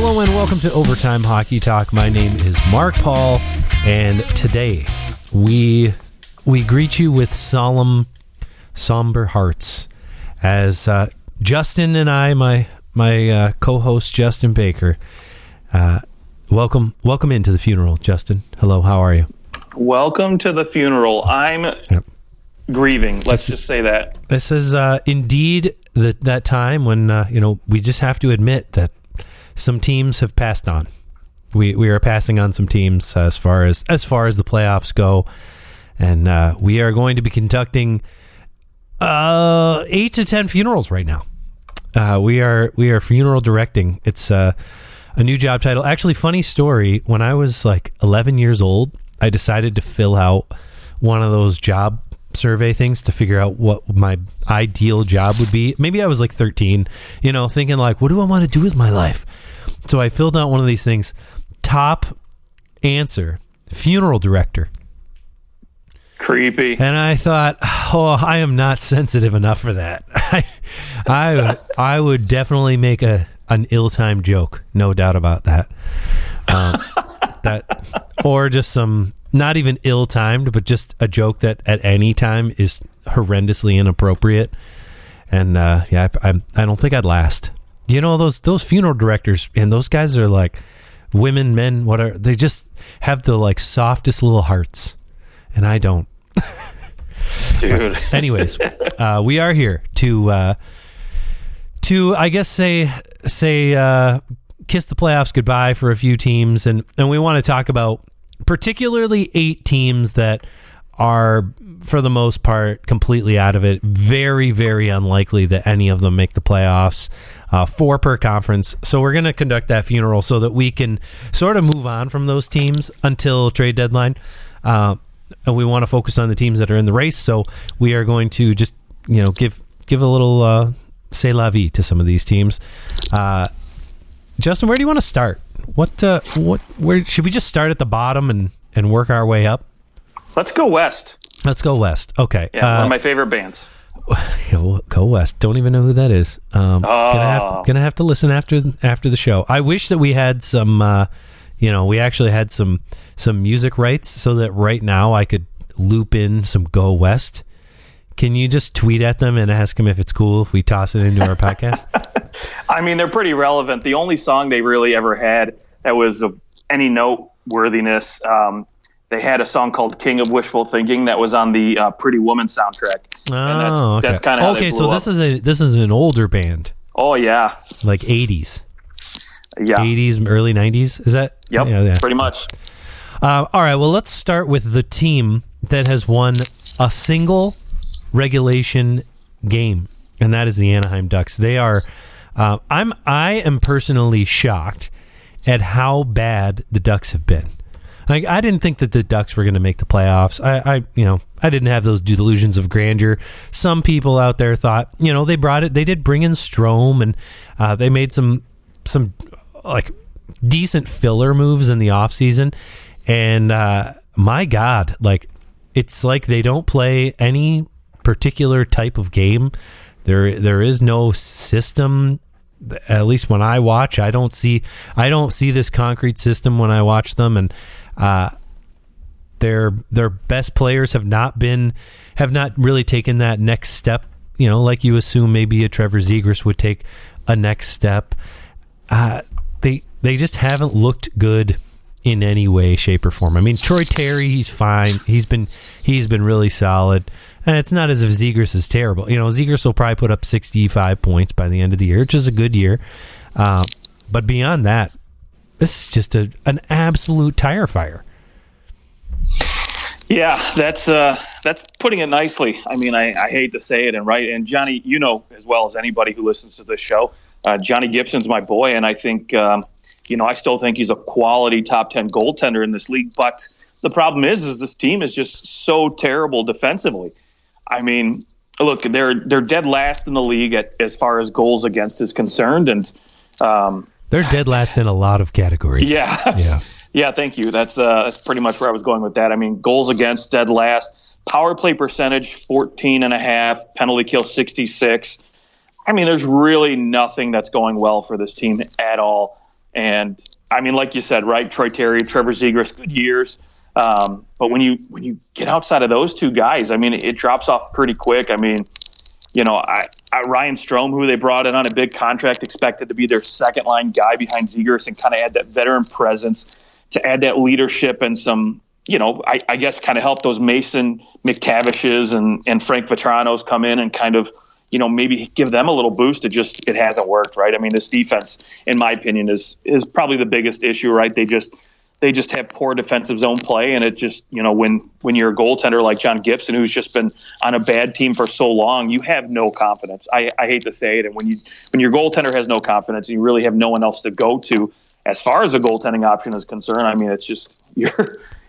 Hello and welcome to Overtime Hockey Talk. My name is Mark Paul, and today we greet you with somber hearts as Justin and I, my co-host Justin Baker, welcome into the funeral. Justin, hello, how are you? Welcome to the funeral. I'm grieving. Let's just say that. This is indeed that time when we just have to admit that some teams have passed on. We are passing on some teams as far as the playoffs go, and we are going to be conducting 8 to 10 funerals right now. We are funeral directing. It's a new job title. Actually, funny story. When I was like 11 years old, I decided to fill out one of those job survey things to figure out what my ideal job would be. Maybe I was like 13, thinking like, what do I want to do with my life? So I filled out one of these things. Top answer, funeral director. Creepy. And I thought, I am not sensitive enough for that. I would definitely make an ill-timed joke, no doubt about that. Or just some, not even ill-timed, but just a joke that at any time is horrendously inappropriate. And I don't think I'd last. Those funeral directors, and those guys are like women, men, whatever. They just have the like softest little hearts, and I don't. Dude. But anyways, we are here to I guess say kiss the playoffs goodbye for a few teams, and we want to talk about particularly 8 teams that are, for the most part, completely out of it. Very, very unlikely that any of them make the playoffs. 4 per conference. So we're going to conduct that funeral so that we can sort of move on from those teams until trade deadline. And we want to focus on the teams that are in the race. So we are going to just, give a little c'est la vie to some of these teams. Justin, where do you want to start? Where should we just start at the bottom and work our way up? Let's go west. Let's go west. Okay. Yeah, one of my favorite bands. Go west. Don't even know who that is. Gonna have to listen after the show. I wish that we had some. We actually had some music rights so that right now I could loop in some Go West. Can you just tweet at them and ask them if it's cool if we toss it into our podcast? I mean, they're pretty relevant. The only song they really ever had that was of any noteworthiness, they had a song called King of Wishful Thinking that was on the Pretty Woman soundtrack. Oh, okay. That's kind of okay. So this is an older band. Oh yeah, like 80s. Yeah, 80s, early 90s. Is that? Yep, yeah. Pretty much. All right. Well, let's start with the team that has won a single regulation game, and that is the Anaheim Ducks. They are. I am personally shocked at how bad the Ducks have been. Like, I didn't think that the Ducks were going to make the playoffs. I didn't have those delusions of grandeur. Some people out there thought, they did bring in Strome, and they made some like decent filler moves in the offseason. And my God, like, it's like they don't play any particular type of game. There is no system. At least when I watch, I don't see this concrete system when I watch them, and their best players have not really taken that next step. Like you assume maybe a Trevor Zegras would take a next step. They just haven't looked good in any way, shape, or form. I mean, Troy Terry, he's fine. He's been really solid. And it's not as if Zegras is terrible. Zegras will probably put up 65 points by the end of the year, which is a good year. But beyond that, this is just an absolute tire fire. Yeah, that's putting it nicely. I mean, I hate to say it, and Johnny, as well as anybody who listens to this show, Johnny Gibson's my boy, and I think, I still think he's a quality top 10 goaltender in this league. But the problem is this team is just so terrible defensively. I mean, look, they're dead last in the league as far as goals against is concerned, and they're dead last in a lot of categories. Yeah. Thank you. That's pretty much where I was going with that. I mean, goals against, dead last. Power play percentage 14.5, penalty kill 66. I mean, there's really nothing that's going well for this team at all. And I mean, like you said, right? Troy Terry, Trevor Zegras, good years. But when you get outside of those two guys, I mean, it drops off pretty quick. I mean, Ryan Strome, who they brought in on a big contract, expected to be their second line guy behind Zegras and kind of add that veteran presence, to add that leadership and some, I guess kind of help those Mason McTavishes and Frank Vetranos come in and kind of, maybe give them a little boost. It hasn't worked, right? I mean, this defense, in my opinion, is probably the biggest issue, right? They just have poor defensive zone play, and it just, when you're a goaltender like John Gibson, who's just been on a bad team for so long, you have no confidence. I hate to say it, and when your goaltender has no confidence, and you really have no one else to go to as far as a goaltending option is concerned, I mean, it's just you're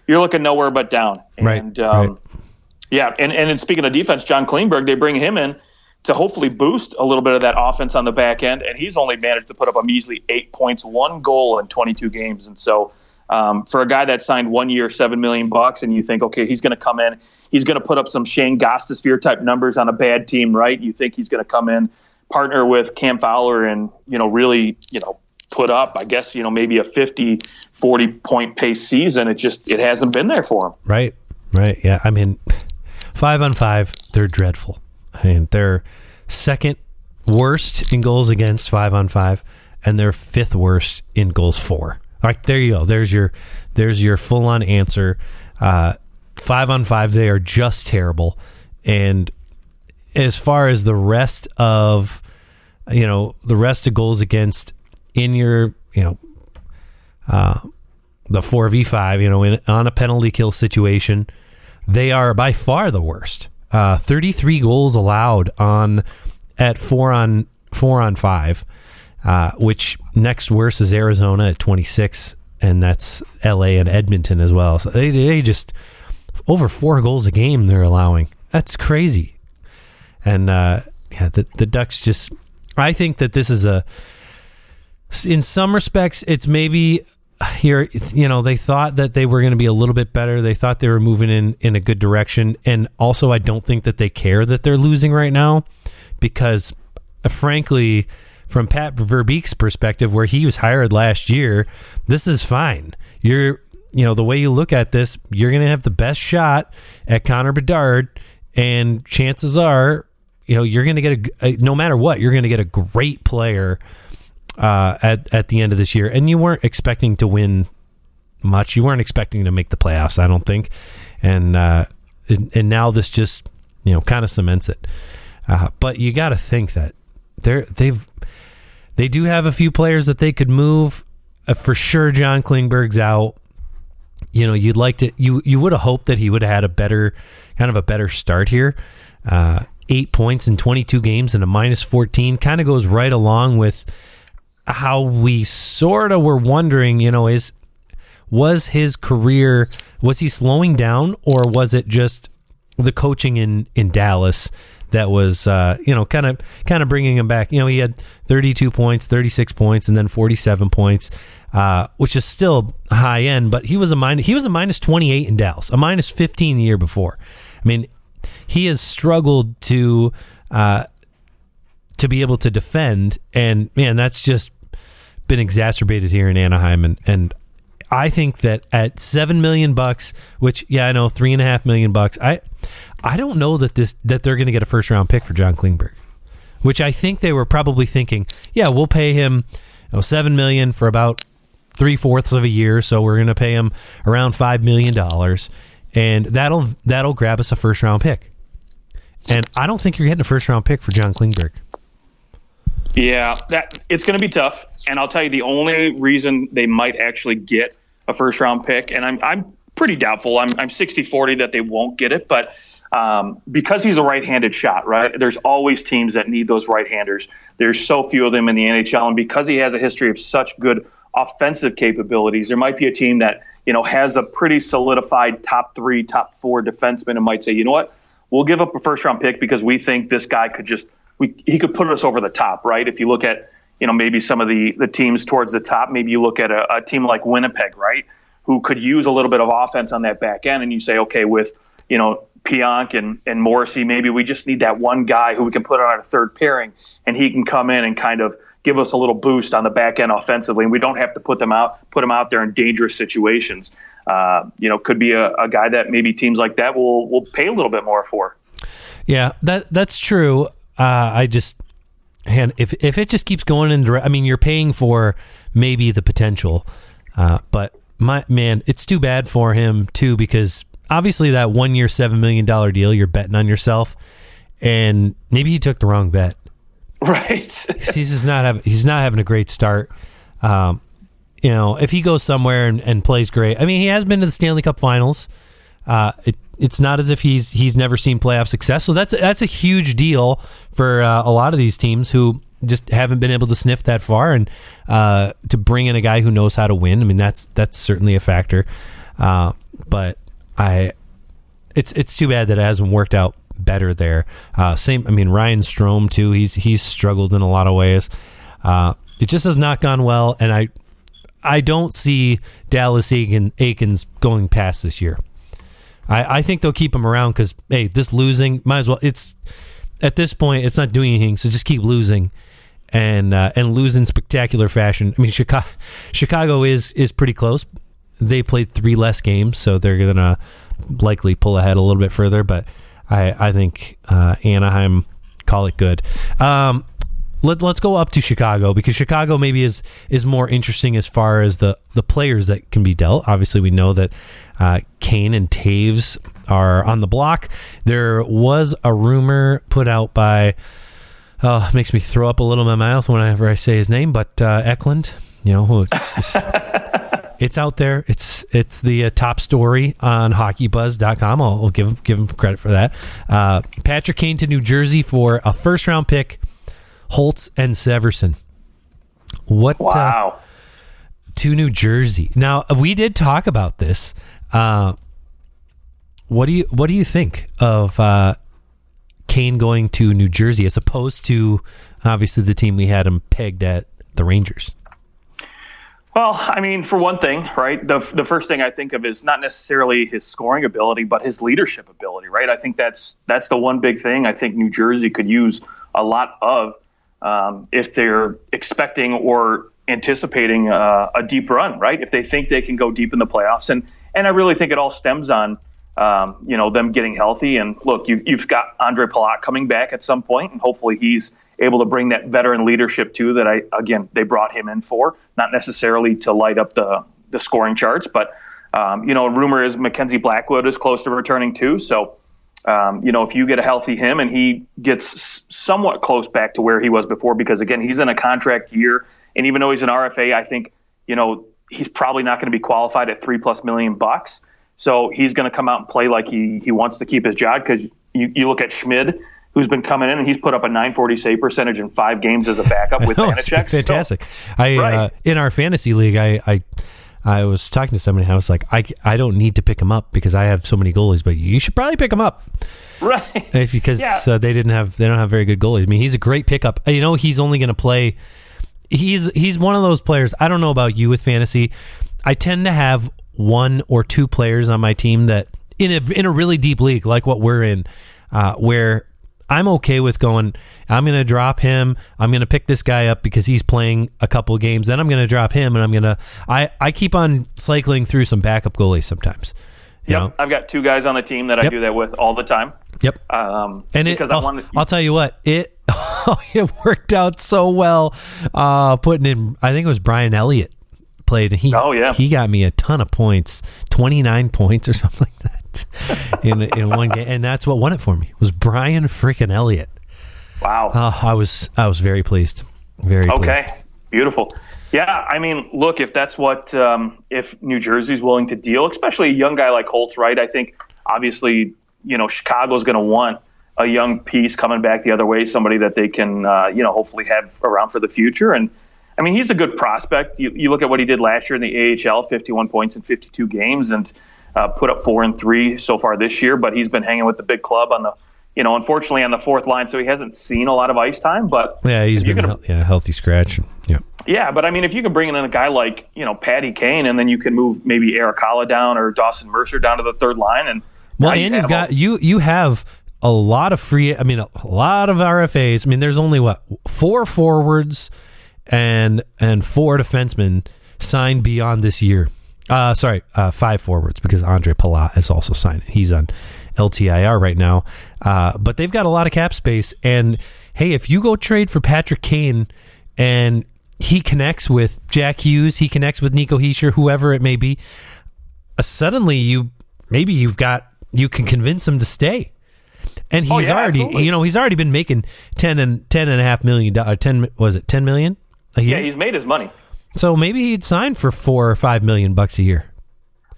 looking nowhere but down. Right. And right. Yeah, and speaking of defense, John Klingberg, they bring him in to hopefully boost a little bit of that offense on the back end, and he's only managed to put up a measly 8 points, 1 goal in 22 games, and so. For a guy that signed 1 year, $7 million, and you think, okay, he's going to come in, he's going to put up some Shane Gostisbehere type numbers on a bad team, right? You think he's going to come in, partner with Cam Fowler, and really, put up, I guess, maybe a 50, 40 point pace season. It hasn't been there for him. Right. Yeah. I mean, 5-on-5, they're dreadful. I mean, they're second worst in goals against 5-on-5, and they're fifth worst in goals for. Like, there you go. There's your full-on answer. 5-on-5, they are just terrible. And as far as the rest of goals against in your, the 4v5, on a penalty kill situation, they are by far the worst. 33 goals allowed at 4-on-5. Which next worst is Arizona at 26, and that's LA and Edmonton as well. So they just over 4 goals a game they're allowing. That's crazy. And the Ducks just, I think that this is in some respects, it's maybe here, they thought that they were going to be a little bit better. They thought they were moving in a good direction. And also, I don't think that they care that they're losing right now, because frankly, from Pat Verbeek's perspective, where he was hired last year, this is fine. The way you look at this, you're going to have the best shot at Connor Bedard, and chances are, you're going to get no matter what, you're going to get a great player at the end of this year. And you weren't expecting to win much. You weren't expecting to make the playoffs, I don't think. And now this just, kind of cements it. But you got to think that they do have a few players that they could move. For sure, John Klingberg's out. You'd like to. You would have hoped that he would have had a better start here. 8 points in 22 games and a -14 kind of goes right along with how we sort of were wondering. Was his career, was he slowing down, or was it just the coaching in Dallas that was, kind of bringing him back? He had 32 points, 36 points, and then 47 points, which is still high end. But he was a -28 in Dallas, a -15 the year before. I mean, he has struggled to be able to defend, and man, that's just been exacerbated here in Anaheim. And I think that at $7 million, which I know $3.5 million, I don't know that they're going to get a first round pick for John Klingberg, which I think they were probably thinking, we'll pay him $7 million for about 3/4 of a year, so we're going to pay him around $5 million, and that'll grab us a first round pick. And I don't think you're getting a first round pick for John Klingberg. Yeah, it's going to be tough, and I'll tell you the only reason they might actually get a first round pick, and I'm pretty doubtful. I'm 60-40 that they won't get it, but because he's a right-handed shot, right? There's always teams that need those right-handers. There's so few of them in the NHL, and because he has a history of such good offensive capabilities, there might be a team that has a pretty solidified top 3, top 4 defenseman and might say, you know what, we'll give up a first round pick because we think this guy could he could put us over the top, right? If you look at maybe some of the teams towards the top, maybe you look at a team like Winnipeg, right, who could use a little bit of offense on that back end, and you say, okay, with Pionk and Morrissey, maybe we just need that one guy who we can put on our third pairing, and he can come in and kind of give us a little boost on the back end offensively, and we don't have to put them out there in dangerous situations. Could be a guy that maybe teams like that will pay a little bit more for. Yeah, that's true. If it just keeps going you're paying for maybe the potential, but it's too bad for him too, because obviously that 1 year $7 million deal, you're betting on yourself, and maybe he took the wrong bet. Right. he's not having a great start. If he goes somewhere and plays great, he has been to the Stanley Cup Finals. It's not as if he's never seen playoff success. So that's a huge deal for a lot of these teams who just haven't been able to sniff that far, and to bring in a guy who knows how to win. That's certainly a factor. But it's too bad that it hasn't worked out better there. Ryan Strome too. He's struggled in a lot of ways. It just has not gone well, and I don't see Dallas Eakins going past this year. I think they'll keep him around because, hey, this losing, might as well. It's at this point, it's not doing anything, so just keep losing and lose in spectacular fashion. Chicago is pretty close. They played 3 less games, so they're gonna likely pull ahead a little bit further. But I think Anaheim call it good. Let's go up to Chicago, because Chicago maybe is more interesting as far as the players that can be dealt. Obviously, we know that Kane and Taves are on the block. There was a rumor put out by, makes me throw up a little in my mouth whenever I say his name, but Eklund, it's out there. It's the top story on HockeyBuzz.com. I'll give him credit for that. Patrick Kane to New Jersey for a first-round pick, Holtz and Severson. Wow. To New Jersey. Now, we did talk about this. What do you think of Kane going to New Jersey as opposed to obviously the team we had him pegged at, the Rangers? Well, for one thing, right, the first thing I think of is not necessarily his scoring ability, but his leadership ability, right? I think that's the one big thing I think New Jersey could use a lot of if they're expecting or anticipating a deep run, right? If they think they can go deep in the playoffs. And I really think it all stems on, them getting healthy. And look, you've got Andre Palat coming back at some point, and hopefully he's able to bring that veteran leadership too that they brought him in for, not necessarily to light up the scoring charts, but, rumor is Mackenzie Blackwood is close to returning too. So, if you get a healthy him and he gets somewhat close back to where he was before, because again, he's in a contract year, and even though he's an RFA, I think, he's probably not going to be qualified at $3+ million. So he's going to come out and play like he wants to keep his job, because you look at Schmid, who's been coming in, and he's put up a .940 save percentage in 5 games as a backup with Vanacek. Fantastic. So, in our fantasy league, I was talking to somebody, and I was like, I don't need to pick him up because I have so many goalies, but you should probably pick him up. Right. Because they don't have very good goalies. He's a great pickup. He's only going to play. He's one of those players. I don't know about you with fantasy. I tend to have 1 or 2 players on my team that in a really deep league like what we're in, where I'm okay with going, I'm going to drop him. I'm going to pick this guy up because he's playing a couple of games. Then I'm going to drop him, and I keep on cycling through some backup goalies sometimes. Yep. I've got 2 guys on the team that I do that with all the time. Yep. I'll tell you what, it worked out so well. Putting in, I think it was Brian Elliott played. He got me a ton of points, 29 points or something like that in one game, and that's what won it for me. Was Brian freaking Elliott. Wow. I was very pleased. Very pleased. Okay. Beautiful. Yeah, look, if that's what if New Jersey's willing to deal, especially a young guy like Holtz, right? I think obviously, Chicago's going to want a young piece coming back the other way, somebody that they can, hopefully have around for the future. And he's a good prospect. You look at what he did last year in the AHL, 51 points in 52 games, and put up 4 and 3 so far this year. But he's been hanging with the big club on the, unfortunately on the 4th line, so he hasn't seen a lot of ice time. But yeah, he's been a healthy scratch. Yeah. Yeah, but if you can bring in a guy like Patty Kane, and then you can move maybe Eric Haula down or Dawson Mercer down to the 3rd line, and you have a lot of a lot of RFAs. There's only 4 forwards and 4 defensemen signed beyond this year. 5 forwards, because Andre Palat is also signed. He's on LTIR right now. But they've got a lot of cap space. And, hey, if you go trade for Patrick Kane and he connects with Jack Hughes, he connects with Nico Hischier, whoever it may be, suddenly you can convince him to stay. And he's already been making $10.5 million. Was it $10 million a year? Yeah, he's made his money. So maybe he'd sign for $4 or $5 million a year.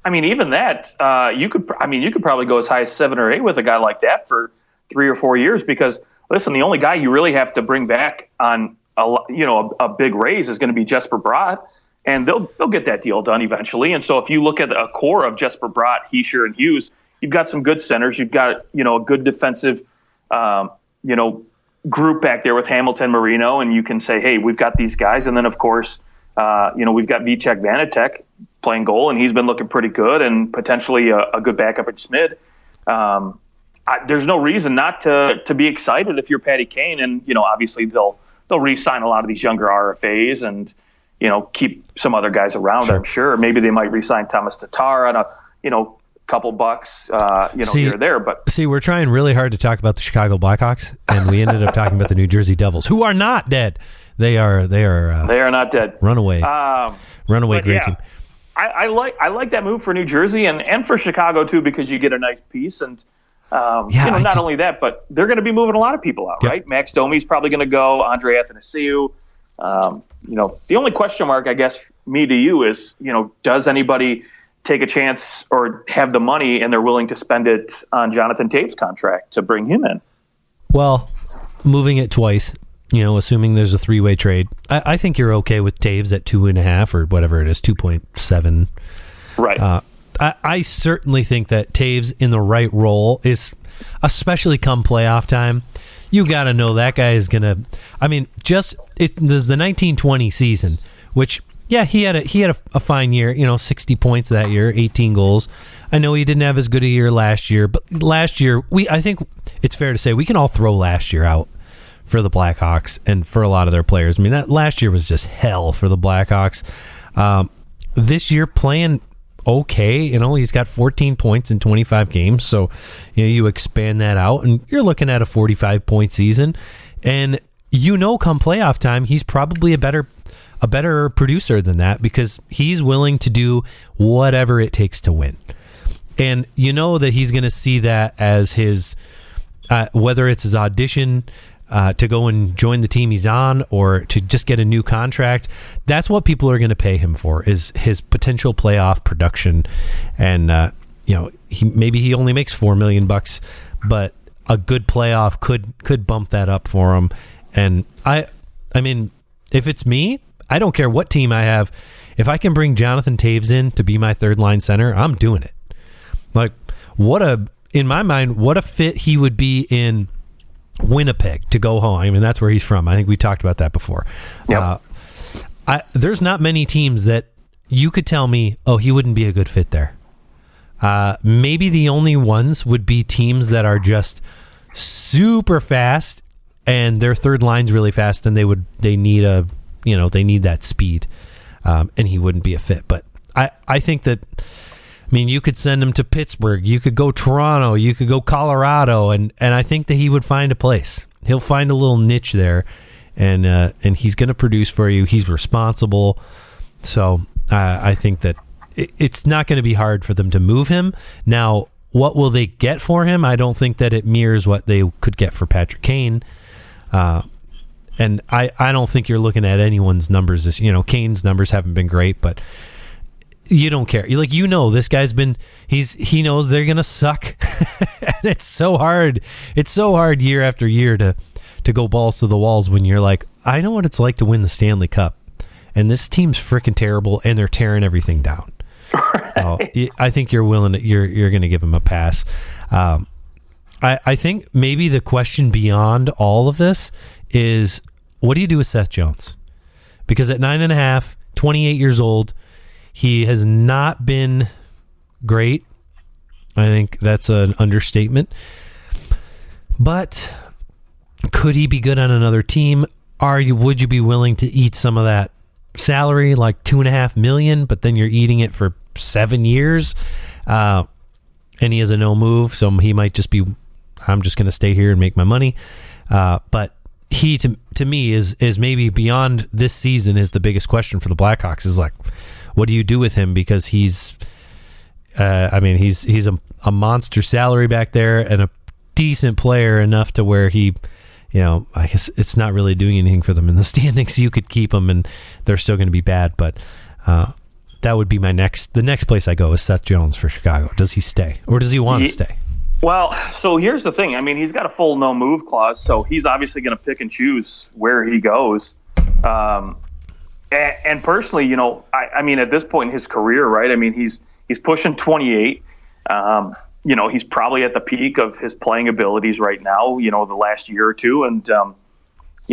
I mean, even that, you could probably go as high as 7 or 8 with a guy like that for 3 or 4 years. Because listen, the only guy you really have to bring back on a big raise is going to be Jesper Bratt, and they'll get that deal done eventually. And so if you look at a core of Jesper Bratt, Hischier, and Hughes, you've got some good centers. You've got a good defensive group back there with Hamilton, Marino, and you can say, hey, we've got these guys. And then of course, we've got Vitek Vanatek playing goal, and he's been looking pretty good, and potentially a good backup at Schmid. There's no reason not to be excited if you're Patty Kane, and obviously they'll re-sign a lot of these younger RFAs and keep some other guys around. Sure. I'm sure maybe they might re-sign Thomas Tatar on a couple bucks here or there. But see, we're trying really hard to talk about the Chicago Blackhawks, and we ended up talking about the New Jersey Devils, who are not dead. They are not dead. Runaway great team. I like that move for New Jersey and for Chicago too, because you get a nice piece, and not only that, but they're going to be moving a lot of people out, right? Max Domi's probably going to go. Andre Athanasiou. The only question mark, I guess, me to you is, does anybody take a chance or have the money and they're willing to spend it on Jonathan Taves' contract to bring him in? Well, moving it twice. Assuming there's a 3-way trade, I think you're okay with Taves at 2.5 or whatever it is, 2.7. Right. I certainly think that Taves in the right role is, especially come playoff time, you got to know that guy is going to. I mean, there's the 1920 season, which he had a fine year. 60 points that year, 18 goals. I know he didn't have as good a year last year, but last year I think it's fair to say we can all throw last year out for the Blackhawks and for a lot of their players. I mean, that last year was just hell for the Blackhawks. This year playing okay, he's got 14 points in 25 games. So, you expand that out and you're looking at a 45-point season. And come playoff time, he's probably a better producer than that, because he's willing to do whatever it takes to win. And that he's going to see that as his, whether it's his audition to go and join the team he's on or to just get a new contract. That's what people are going to pay him for, is his potential playoff production. And, he only makes $4 million, but a good playoff could bump that up for him. And I mean, if it's me, I don't care what team I have. If I can bring Jonathan Taves in to be my third line center, I'm doing it. Like, in my mind, what a fit he would be in Winnipeg to go home. I mean, that's where he's from. I think we talked about that before. Yep. There's not many teams that you could tell me, he wouldn't be a good fit there. Maybe the only ones would be teams that are just super fast and their third line's really fast, and they need that speed, and he wouldn't be a fit. But I think that. I mean, you could send him to Pittsburgh. You could go Toronto. You could go Colorado, and I think that he would find a place. He'll find a little niche there, and he's going to produce for you. He's responsible, so I think that it's not going to be hard for them to move him. Now, what will they get for him? I don't think that it mirrors what they could get for Patrick Kane, and I don't think you're looking at anyone's numbers. Kane's numbers haven't been great, but. You don't care. This guy's been, he knows they're going to suck. And it's so hard. It's so hard year after year to go balls to the walls when you're like, I know what it's like to win the Stanley Cup. And this team's freaking terrible and they're tearing everything down. Right. I think you're willing to, you're going to give him a pass. I think maybe the question beyond all of this is, what do you do with Seth Jones? Because at 9.5, 28 years old, he has not been great. I think that's an understatement. But could he be good on another team? would you be willing to eat some of that salary, like $2.5 million, but then you're eating it for 7 years? And he has a no move, so he might just be, I'm just going to stay here and make my money. But he, to me, is maybe beyond this season is the biggest question for the Blackhawks is like, what do you do with him? Because he's a monster salary back there and a decent player enough to where he, I guess it's not really doing anything for them in the standings. You could keep them and they're still going to be bad. But that would be the next place I go is Seth Jones for Chicago. Does he stay or does he want to stay? Well, so here's the thing. I mean, he's got a full no move clause, so he's obviously going to pick and choose where he goes. And personally, I mean, at this point in his career, right? I mean, he's pushing 28. He's probably at the peak of his playing abilities right now, the last year or two. And,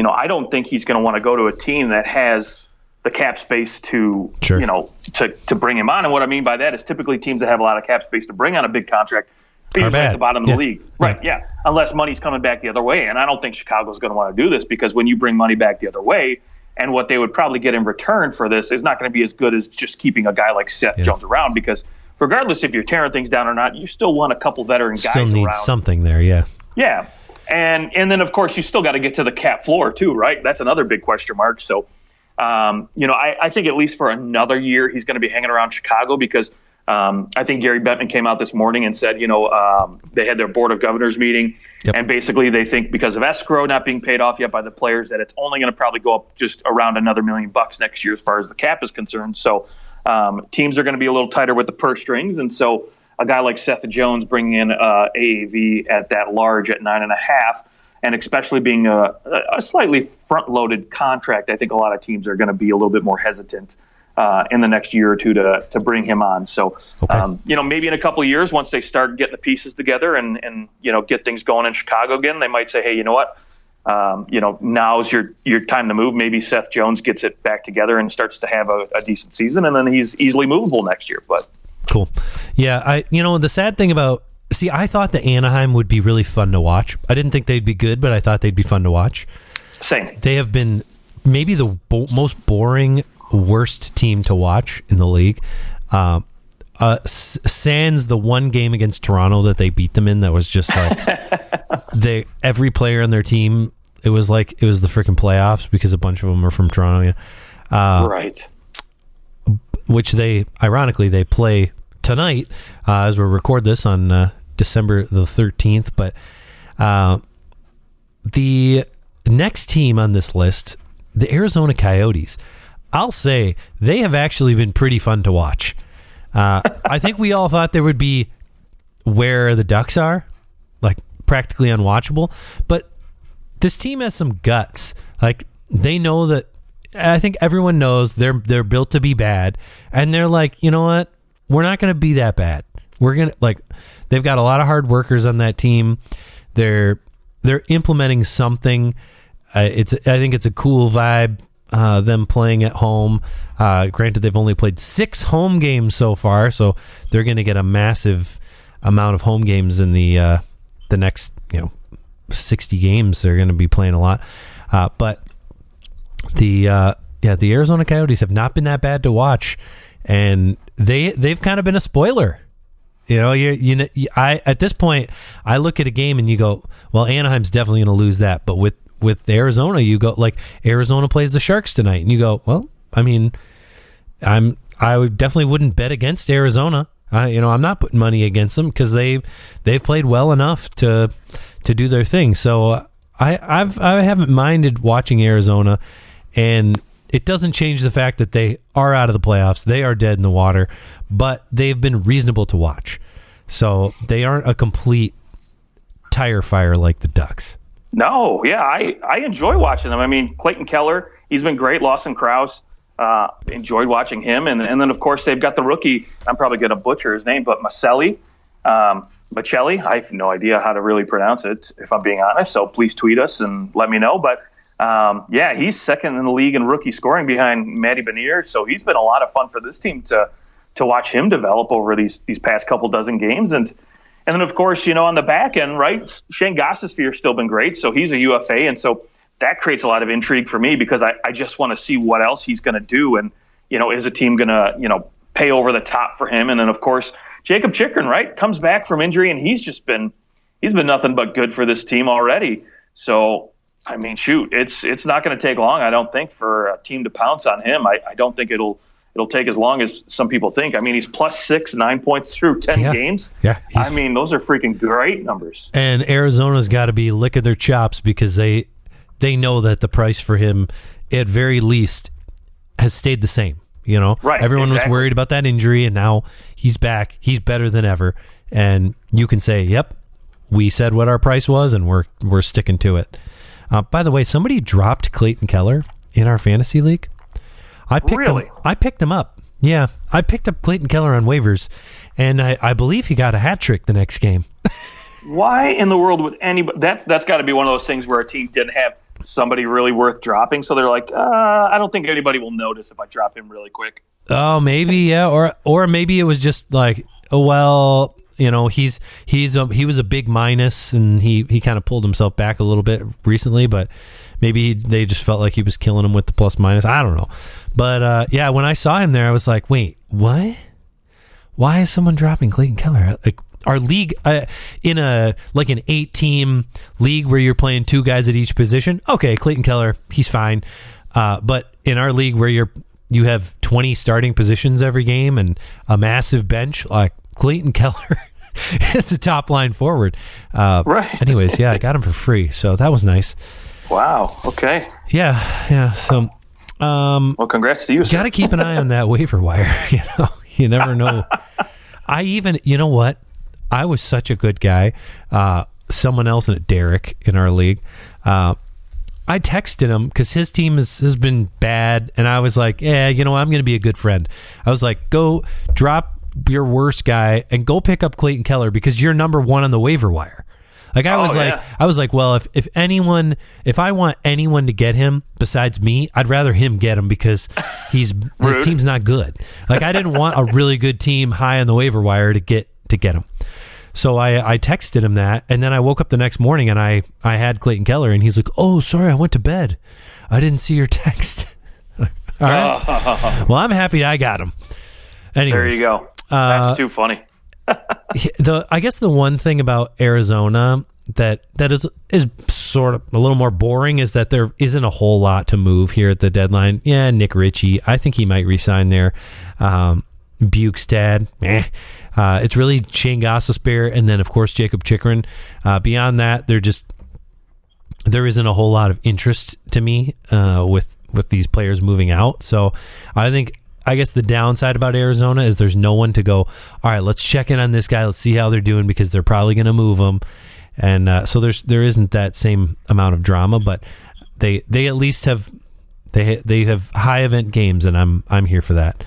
I don't think he's going to want to go to a team that has the cap space to, sure, to bring him on. And what I mean by that is typically teams that have a lot of cap space to bring on a big contract are usually at the bottom of the league. Right, yeah. Unless money's coming back the other way. And I don't think Chicago's going to want to do this because when you bring money back the other way, and what they would probably get in return for this is not going to be as good as just keeping a guy like Seth Jones around, because regardless if you're tearing things down or not, you still want a couple veteran guys around. Still need something there, yeah. Yeah. And then, of course, you still got to get to the cap floor, too, right? That's another big question mark. So, I think at least for another year he's going to be hanging around Chicago because I think Gary Bettman came out this morning and said, they had their Board of Governors meeting, and basically they think because of escrow not being paid off yet by the players that it's only going to probably go up just around another $1 million next year as far as the cap is concerned. So teams are going to be a little tighter with the purse strings, and so a guy like Seth Jones bringing in AAV at that large at 9.5, and especially being a slightly front-loaded contract, I think a lot of teams are going to be a little bit more hesitant in the next year or two to bring him on. So, maybe in a couple of years, once they start getting the pieces together and get things going in Chicago again, they might say, hey, you know what? Now's your time to move. Maybe Seth Jones gets it back together and starts to have a decent season, and then he's easily movable next year. But cool. Yeah, the sad thing about, I thought the Anaheim would be really fun to watch. I didn't think they'd be good, but I thought they'd be fun to watch. Same. They have been maybe the most boring, worst team to watch in the league. Sans the one game against Toronto that they beat them in, that was just like every player on their team, it was the freaking playoffs because a bunch of them are from Toronto. Right. Which they play tonight as we record this on December the 13th. But the next team on this list, the Arizona Coyotes, I'll say they have actually been pretty fun to watch. I think we all thought they would be where the Ducks are, like practically unwatchable. But this team has some guts. Like, they know that. I think everyone knows they're built to be bad, and they're like, you know what? We're not going to be that bad. We're gonna they've got a lot of hard workers on that team. They're implementing something. I think it's a cool vibe. Them playing at home. Granted, they've only played 6 home games so far, so they're going to get a massive amount of home games in the next 60 games. They're going to be playing a lot, but the Arizona Coyotes have not been that bad to watch, and they've kind of been a spoiler. At this point, I look at a game and you go, well, Anaheim's definitely going to lose that, but with Arizona, you go like Arizona plays the Sharks tonight, and you go, well, I mean, I definitely wouldn't bet against Arizona. I'm not putting money against them because they've played well enough to do their thing. So I haven't minded watching Arizona, and it doesn't change the fact that they are out of the playoffs. They are dead in the water, but they've been reasonable to watch. So they aren't a complete tire fire like the Ducks. No, yeah, I enjoy watching them. I mean, Clayton Keller, he's been great. Lawson Krause, enjoyed watching him. And then, of course, they've got the rookie. I'm probably going to butcher his name, but Macelli. I have no idea how to really pronounce it, if I'm being honest. So please tweet us and let me know. But, he's second in the league in rookie scoring behind Matty Benier. So he's been a lot of fun for this team to watch him develop over these past couple dozen games. And then, of course, on the back end, right, Shane Gostisbehere's still been great. So he's a UFA. And so that creates a lot of intrigue for me because I just want to see what else he's going to do. And, is a team going to, pay over the top for him? And then, of course, Jacob Chikrin, right, comes back from injury, and he's been nothing but good for this team already. So, I mean, shoot, it's not going to take long, I don't think, for a team to pounce on him. I don't think it'll take as long as some people think. I mean, he's +6, 9 points through 10 games. Yeah. I mean, those are freaking great numbers. And Arizona's got to be licking their chops because they know that the price for him, at very least, has stayed the same. Right, everyone was worried about that injury, and now he's back. He's better than ever. And you can say, yep, we said what our price was, and we're sticking to it. By the way, somebody dropped Clayton Keller in our fantasy league. I picked him up. Yeah, I picked up Clayton Keller on waivers, and I believe he got a hat trick the next game. Why in the world would anybody? That's got to be one of those things where a team didn't have somebody really worth dropping, so they're like, I don't think anybody will notice if I drop him really quick. Oh, maybe, yeah, or maybe it was just like, oh well, he was a big minus, and he kind of pulled himself back a little bit recently, but maybe they just felt like he was killing him with the plus minus. I don't know, but yeah, when I saw him there, I was like, wait, what? Why is someone dropping Clayton Keller? Like, our league, in an 8-team league where you're playing two guys at each position, okay, Clayton Keller, he's fine. But in our league where you have 20 starting positions every game and a massive bench, like Clayton Keller is a top line forward. Right. Anyways, yeah, I got him for free, so that was nice. Wow. Okay. Yeah. So, well, congrats to you, sir. Got to keep an eye on that waiver wire. You never know. You know what? I was such a good guy. Someone else, Derek, in our league, I texted him because his team has been bad, and I was like, I'm going to be a good friend. I was like, go drop your worst guy and go pick up Clayton Keller because you're number one on the waiver wire. Like I was like, well, if I want anyone to get him besides me, I'd rather him get him because his team's not good. Like I didn't want a really good team high on the waiver wire to get him. So I texted him that, and then I woke up the next morning and I had Clayton Keller, and he's like, "Oh, sorry, I went to bed. I didn't see your text." All right. Well, I'm happy I got him. Anyways, there you go. That's too funny. I guess the one thing about Arizona that is sort of a little more boring is that there isn't a whole lot to move here at the deadline. Yeah, Nick Ritchie, I think he might resign there. Bukestad, it's really Shane Gostisbehere, and then of course Jacob Chikrin. Beyond that, there isn't a whole lot of interest to me with these players moving out. So I guess the downside about Arizona is there's no one to go, all right, let's check in on this guy, let's see how they're doing, because they're probably going to move him, and so there isn't that same amount of drama, but they at least have high event games, and I'm here for that.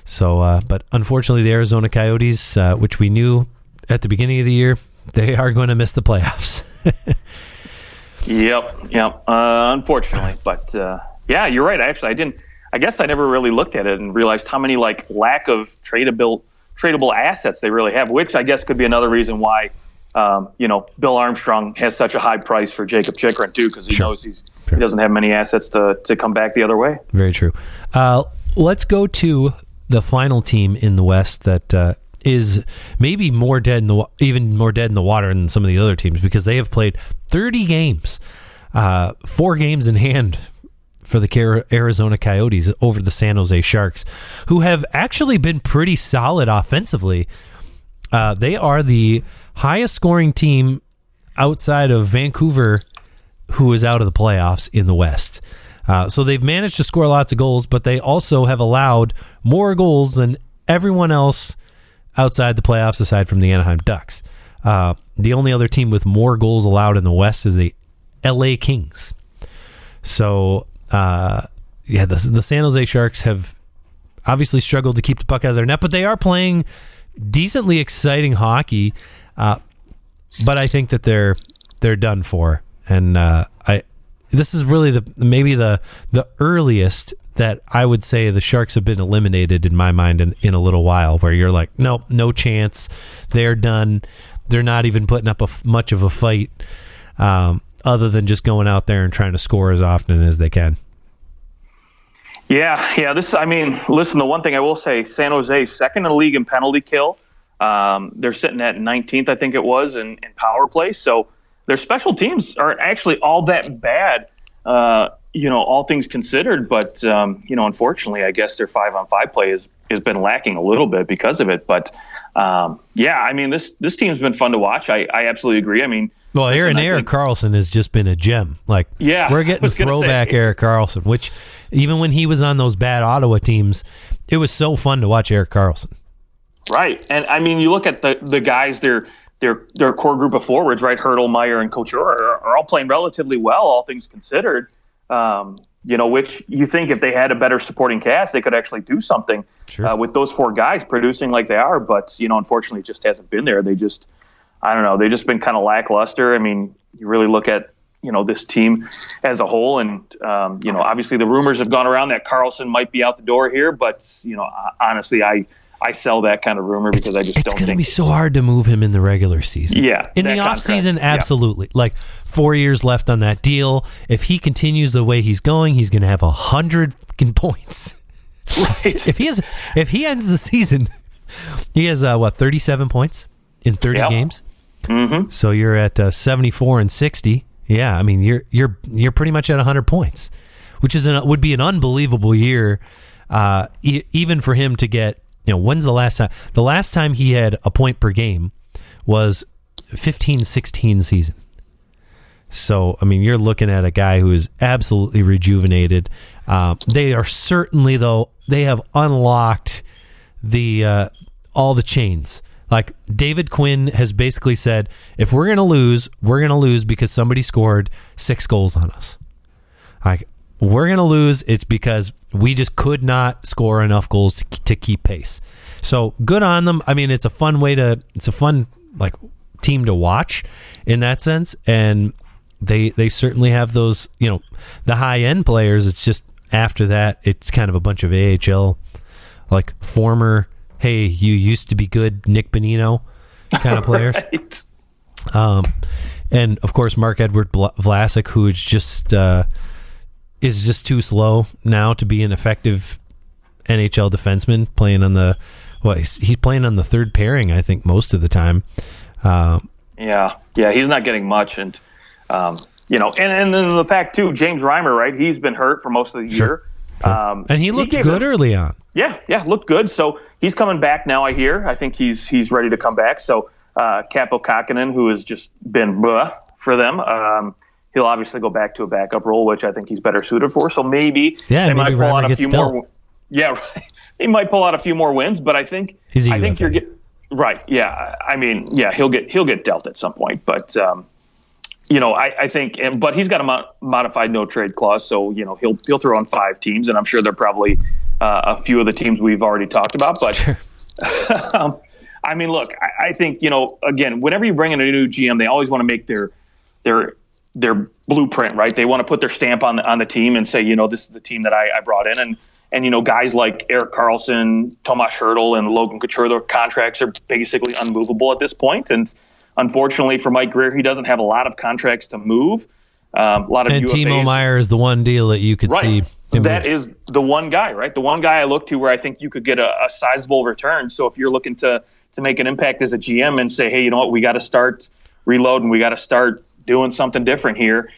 So, but unfortunately, the Arizona Coyotes, which we knew at the beginning of the year, they are going to miss the playoffs. Yep. Unfortunately, but yeah, you're right. I guess I never really looked at it and realized how many lack of tradable assets they really have, which I guess could be another reason why Bill Armstrong has such a high price for Jacob Chikrin too, because he knows he doesn't have many assets to come back the other way. Very true. Let's go to the final team in the West that is maybe even more dead in the water than some of the other teams, because they have played 30 games, 4 games in hand for the Arizona Coyotes over the San Jose Sharks, who have actually been pretty solid offensively. They are the highest scoring team outside of Vancouver, who is out of the playoffs in the West. So they've managed to score lots of goals, but they also have allowed more goals than everyone else outside the playoffs, aside from the Anaheim Ducks. The only other team with more goals allowed in the West is the LA Kings. So, the San Jose Sharks have obviously struggled to keep the puck out of their net, but they are playing decently exciting hockey. But I think that they're done for, and this is really maybe the earliest that I would say the Sharks have been eliminated in my mind in a little while, where you're like, nope, no chance. They're done. They're not even putting up much of a fight. other than just going out there and trying to score as often as they can. Yeah. Listen, the one thing I will say, San Jose, second in the league in penalty kill. They're sitting at 19th, I think it was, in power play. So their special teams aren't actually all that bad, all things considered. But, unfortunately, I guess their 5-on-5 play has been lacking a little bit because of it. But, this team's been fun to watch. I absolutely agree. I mean, well, Erik Karlsson has just been a gem. Like, we're getting throwback Erik Karlsson, which even when he was on those bad Ottawa teams, it was so fun to watch Erik Karlsson. Right. And I mean, you look at the guys, their core group of forwards, right? Hurdle, Meyer, and Couture are all playing relatively well, all things considered. Which you think if they had a better supporting cast, they could actually do something with those four guys producing like they are. But, unfortunately, it just hasn't been there. They just, I don't know, they've just been kind of lackluster. I mean, you really look at, this team as a whole. And, obviously the rumors have gone around that Karlsson might be out the door here. But, honestly, I sell that kind of rumor because I just don't think it's going to be so hard to move him in the regular season. Yeah. In the offseason, absolutely. Yeah. Like 4 years left on that deal. If he continues the way he's going, he's going to have 100 points. Right. If he ends the season, he has 37 points in 30 games. Mm-hmm. So you're at 74 and 60. Yeah, I mean you're pretty much at 100 points, which would be an unbelievable year, even for him to get. When's the last time? The last time he had a point per game was 15-16 season. So, I mean, you're looking at a guy who is absolutely rejuvenated. They are certainly, though, they have unlocked all the chains. Like, David Quinn has basically said, if we're going to lose because somebody scored 6 goals on us. Like, we're going to lose, it's because we just could not score enough goals to keep pace. So good on them. I mean, it's a fun like team to watch in that sense. And they certainly have those, the high end players. It's just after that, it's kind of a bunch of AHL, like former, hey, you used to be good, Nick Bonino kind of players. Right. And of course, Mark-Edward Vlasic, who is just too slow now to be an effective NHL defenseman, playing on he's playing on the third pairing, I think, most of the time. Yeah, he's not getting much. And, and then the fact, too, James Reimer, right, he's been hurt for most of the year. And he looked good early on. Yeah, looked good. So he's coming back now, I hear. I think he's ready to come back. So Kaapo Kähkönen, who has just been for them, he'll obviously go back to a backup role, which I think he's better suited for. So maybe they might pull out a few more. Yeah, right. They might pull out a few more wins, but I think you're right. Yeah, I mean, he'll get dealt at some point, but I think, but he's got a modified no trade clause, so he'll throw on 5 teams, and I'm sure they're probably a few of the teams we've already talked about. But sure. I mean, look, I think again, whenever you bring in a new GM, they always want to make their blueprint, right? They want to put their stamp on the team and say, this is the team that I brought in. And guys like Erik Karlsson, Tomas Hertl, and Logan Couture, their contracts are basically unmovable at this point. And unfortunately for Mike Grier, he doesn't have a lot of contracts to move. A lot of and UFAs. Timo Meier is the one deal that you could see. That is the one guy, right? The one guy I look to where I think you could get a sizable return. So if you're looking to make an impact as a GM and say, hey, you know what, we got to start reloading, we got to start doing something different here.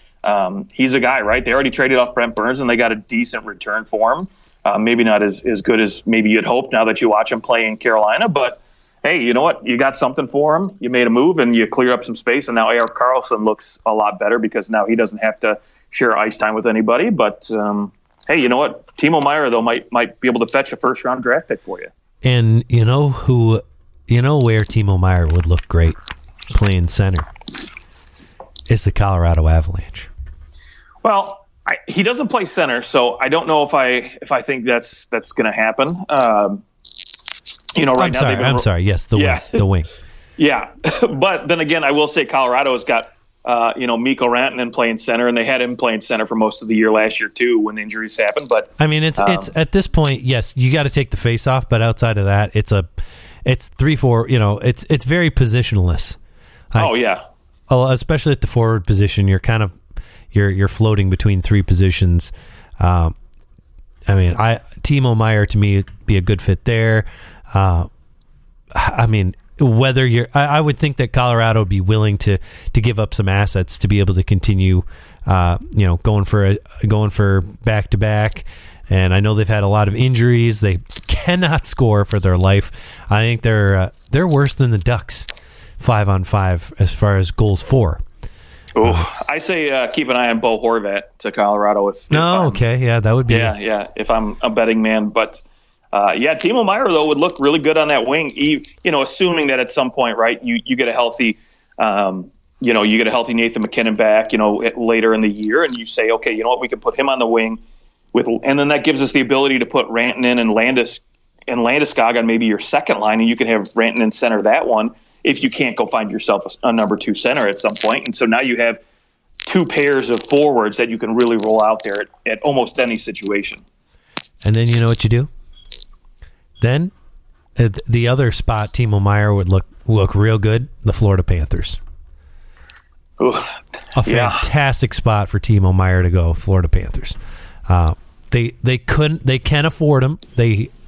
He's a guy, right? They already traded off Brent Burns, and they got a decent return for him. Maybe not as good as maybe you'd hope now that you watch him play in Carolina, but hey, you know what? You got something for him. You made a move, and you clear up some space, and now Erik Karlsson looks a lot better because now he doesn't have to share ice time with anybody. But hey, you know what? Timo Meier, though, might be able to fetch a first-round draft pick for you. And where Timo Meier would look great playing center? It's the Colorado Avalanche. Well, he doesn't play center, so I don't know if I think that's going to happen. Right now I'm sorry. Yes, the wing. Yeah, but then again, I will say Colorado has got Mikko Rantanen playing center, and they had him playing center for most of the year last year too when injuries happened. But I mean, it's at this point, yes, you got to take the face off, but outside of that, it's 3-4. It's very positionless. Oh yeah. especially at the forward position, you're floating between three positions. I mean, Timo Meier to me would be a good fit there. I mean, whether I would think that Colorado would be willing to give up some assets to be able to continue, going for back to back. And I know they've had a lot of injuries. They cannot score for their life. I think they're worse than the Ducks 5-on-5 as far as goals for. I say keep an eye on Bo Horvat to Colorado. That would be. Yeah. If I'm a betting man, but Timo Meier though would look really good on that wing. Assuming that at some point, right, you get a healthy, you get a healthy Nathan McKinnon back, later in the year, and you say, okay, you know what, we can put him on the wing and then that gives us the ability to put Rantanen and Landeskog on maybe your second line, and you can have Rantanen center that one if you can't go find yourself a number two center at some point. And so now you have two pairs of forwards that you can really roll out there at almost any situation. And then you know what you do? Then the other spot Timo Meier would look real good, the Florida Panthers. Ooh, a fantastic spot for Timo Meier to go, Florida Panthers. They can afford him.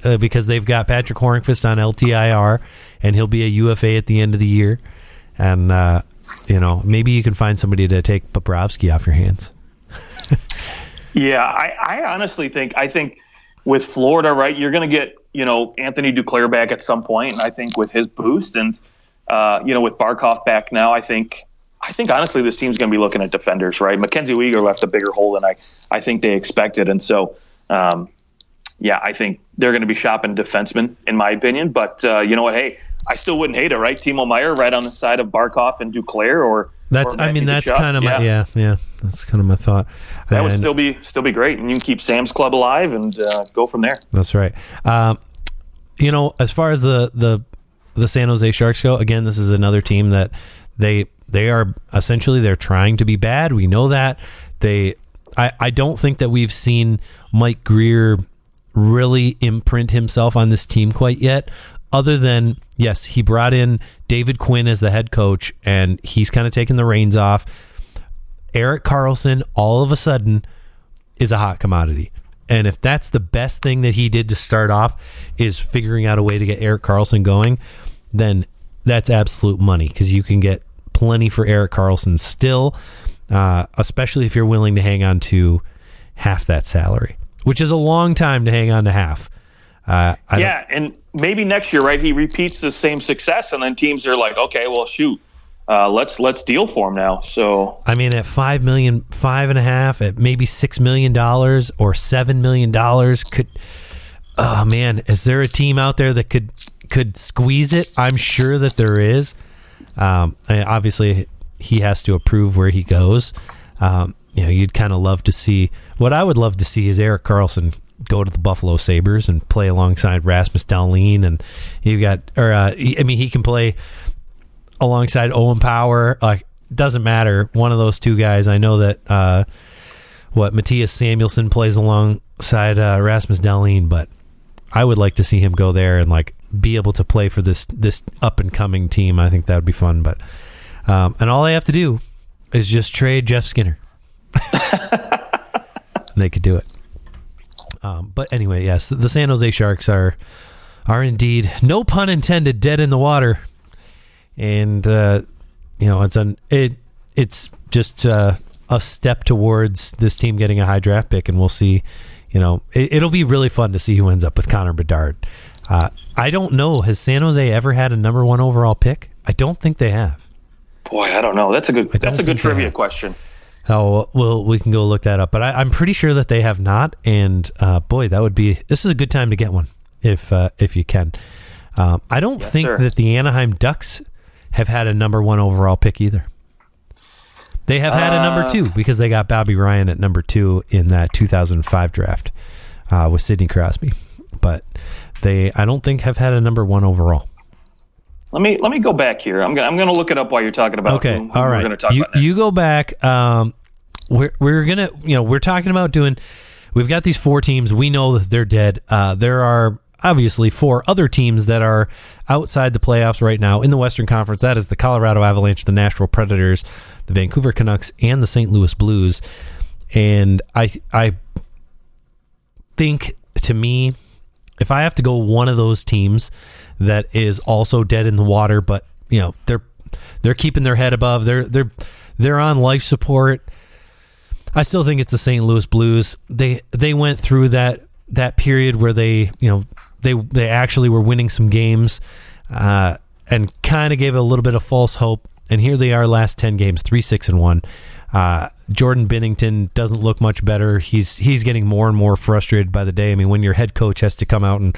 Because they've got Patrick Hornqvist on LTIR, and he'll be a UFA at the end of the year. And maybe you can find somebody to take Bobrovsky off your hands. I honestly think with Florida, right, you're going to get Anthony Duclair back at some point, and I think with his boost and with Barkov back now, I think honestly this team's going to be looking at defenders, right? Mackenzie Weegar left a bigger hole than I think they expected, and so I think they're going to be shopping defensemen in my opinion. But you know what? Hey, I still wouldn't hate it, right? Timo Meier right on the side of Barkov and Duclair, that's kind of my that's kind of my thought. That would still be great, and you can keep Sam's Club alive and go from there. That's right. As far as the San Jose Sharks go, again, this is another team that they are essentially they're trying to be bad. We know that. I don't think that we've seen Mike Grier really imprint himself on this team quite yet, other than, yes, he brought in David Quinn as the head coach, and he's kind of taken the reins off. Erik Karlsson, all of a sudden, is a hot commodity. And if that's the best thing that he did to start off is figuring out a way to get Erik Karlsson going, then that's absolute money, because you can get plenty for Erik Karlsson still, especially if you're willing to hang on to half that salary, which is a long time to hang on to half. And maybe next year, right, he repeats the same success, and then teams are like, okay, well, shoot, let's deal for him now. So I mean, at $5 million, $5.5 million, at maybe $6 million or $7 million, is there a team out there that could squeeze it? I'm sure that there is. Obviously, he has to approve where he goes. You'd kind of love to see. What I would love to see is Erik Karlsson go to the Buffalo Sabres and play alongside Rasmus Dahlin, and he can play alongside Owen Power. Doesn't matter, one of those two guys. I know that Matthias Samuelsson plays alongside Rasmus Dahlin, but I would like to see him go there and be able to play for this up and coming team. I think that would be fun. But and all I have to do is just trade Jeff Skinner. They could do it. But anyway, yes, the San Jose Sharks are indeed, no pun intended, dead in the water. And it's just a step towards this team getting a high draft pick, and we'll see. It'll be really fun to see who ends up with Connor Bedard. I don't know. Has San Jose ever had a number 1 overall pick? I don't think they have. Boy, I don't know. That's a good trivia question. Oh, well, we can go look that up. But I'm pretty sure that they have not. And this is a good time to get one if you can. I don't think that the Anaheim Ducks have had a number 1 overall pick either. They have had a number 2 because they got Bobby Ryan at number 2 in that 2005 draft with Sidney Crosby. But I don't think have had a number 1 overall. Let me go back here. I'm gonna look it up while you're talking about. Okay, who all right. We're gonna talk about next. You go back. We're talking about doing. We've got these 4 teams. We know that they're dead. There are obviously 4 other teams that are outside the playoffs right now in the Western Conference. That is the Colorado Avalanche, the Nashville Predators, the Vancouver Canucks, and the St. Louis Blues. And I think, to me, if I have to go one of those teams that is also dead in the water, but they're keeping their head above, they're on life support, I still think it's the St. Louis Blues. They went through that period where they actually were winning some games and kind of gave it a little bit of false hope. And here they are, last 10 games, 3-6-1. Jordan Binnington doesn't look much better. He's getting more and more frustrated by the day. I mean, when your head coach has to come out and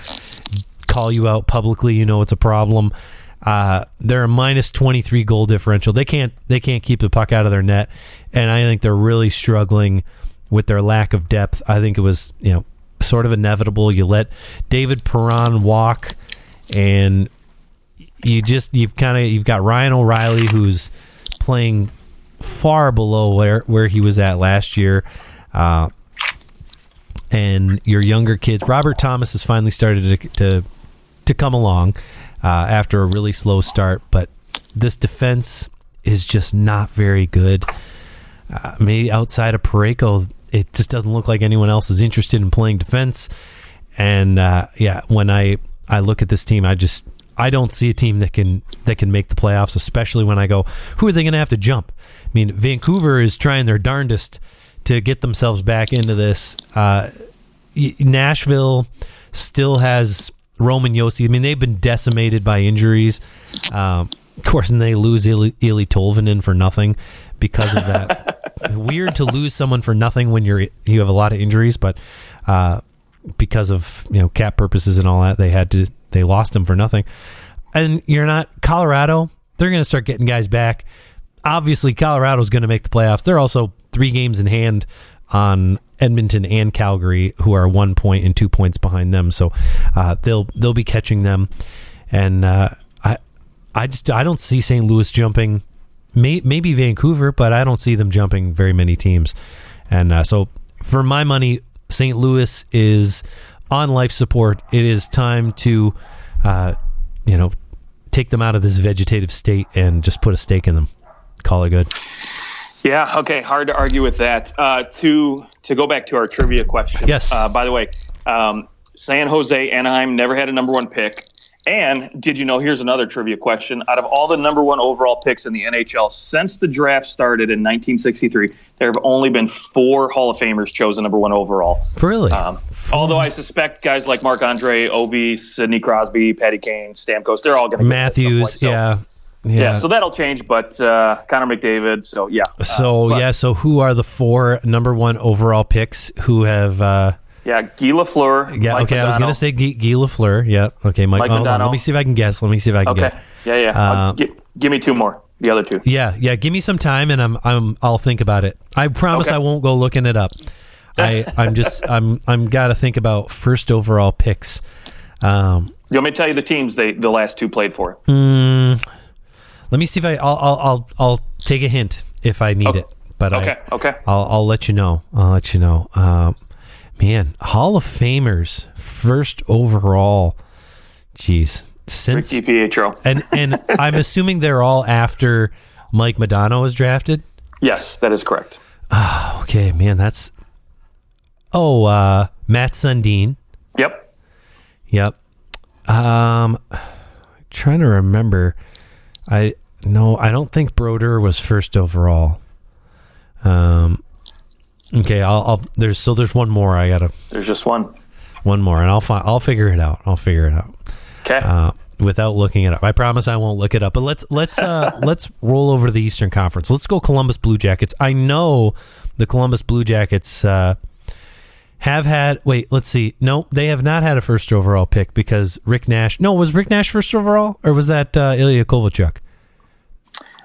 call you out publicly, it's a problem. They're a minus 23 goal differential. They can't keep the puck out of their net, and I think they're really struggling with their lack of depth. I think it was sort of inevitable. You let David Perron walk, and you've got Ryan O'Reilly, who's playing far below where he was at last year, and your younger kids. Robert Thomas has finally started to come along after a really slow start, but this defense is just not very good. Maybe outside of Parayko, it just doesn't look like anyone else is interested in playing defense. And when I look at this team, I don't see a team that can make the playoffs, especially when I go, who are they going to have to jump? I mean, Vancouver is trying their darndest to get themselves back into this. Nashville still has Roman Josi. I mean, they've been decimated by injuries. Of course, and they lose Eli Tolvanen for nothing because of that. Weird to lose someone for nothing when you have a lot of injuries, but because of cap purposes and all that, they lost him for nothing. And you're not Colorado. They're going to start getting guys back. Obviously, Colorado's going to make the playoffs. They're also 3 games in hand on Edmonton and Calgary, who are 1 point and 2 points behind them. So they'll be catching them. And I don't see St. Louis jumping. Maybe Vancouver, but I don't see them jumping very many teams. And so for my money, St. Louis is on life support. It is time to take them out of this vegetative state and just put a stake in them. Call it good. Yeah, okay, hard to argue with that. To go back to our trivia question. Yes. By the way, San Jose, Anaheim never had a number 1 pick. And did you know, here's another trivia question. Out of all the number 1 overall picks in the NHL since the draft started in 1963, there have only been 4 Hall of Famers chosen number 1 overall. Really? Although I suspect guys like Marc-Andre, Ovi, Sidney Crosby, Patty Kane, Stamkos, they're all going to get Matthews, yeah, so that'll change, but Connor McDavid, so yeah. So who are the 4 number 1 overall picks who have... Guy Lafleur. Yeah, Mike okay, Modano. I was going to say Guy Lafleur. Yeah, okay, Mike Modano. Let me see if I can guess. Okay, yeah. Give me 2 more, the other 2. Yeah, give me some time, and I'll think about it. I promise I won't go looking it up. I'm got to think about first overall picks. You want me to tell you the teams the last 2 played for? Let me see if I'll take a hint if I need it. But I'll let you know. Man, Hall of Famers, first overall. Jeez, since Rick DiPietro. and I'm assuming they're all after Mike Modano was drafted. Yes, that is correct. Okay, man, that's Matt Sundin. Yep. Trying to remember. I don't think Brodeur was first overall. Okay, there's one more I gotta. There's just one more, and I'll figure it out. Okay. Without looking it up, I promise I won't look it up. But let's roll over to the Eastern Conference. Let's go Columbus Blue Jackets. I know the Columbus Blue Jackets have had. Wait, let's see. No, they have not had a first overall pick because Rick Nash. No, was Rick Nash first overall, or was that Ilya Kovalchuk?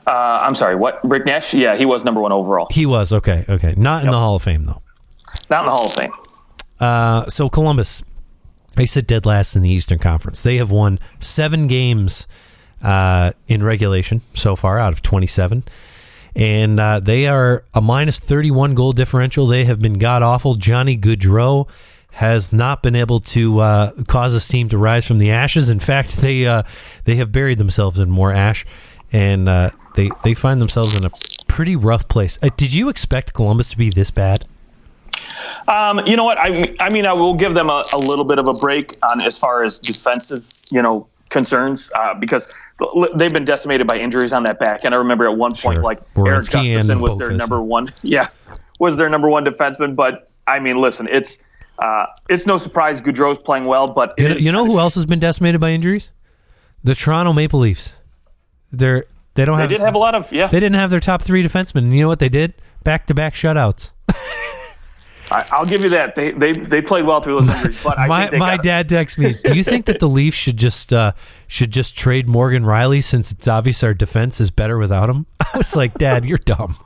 I'm sorry, what? Rick Nash? Yeah, he was number 1 overall. He was, okay. Not in the Hall of Fame, though. Not in the Hall of Fame. So Columbus, they sit dead last in the Eastern Conference. They have won 7 games in regulation so far out of 27. And they are a minus 31 goal differential. They have been god-awful. Johnny Gaudreau has not been able to cause this team to rise from the ashes. In fact, they have buried themselves in more ash, and they find themselves in a pretty rough place. Did you expect Columbus to be this bad? You know what? I mean, I will give them a little bit of a break on as far as defensive, concerns, because they've been decimated by injuries on that back. And I remember at one point, like Eric Gustafson was their number one. Yeah, was their number one defenseman. But I mean, listen, it's no surprise Gaudreau's playing well. But you know who else has been decimated by injuries? The Toronto Maple Leafs. They did have a lot of They didn't have their top three defensemen. And you know what they did? Back-to-back shutouts. I'll give you that. They played well through those injuries. But my dad texted me, do you think that the Leafs should just trade Morgan Riley since it's obvious our defense is better without him? I was like, Dad, you're dumb.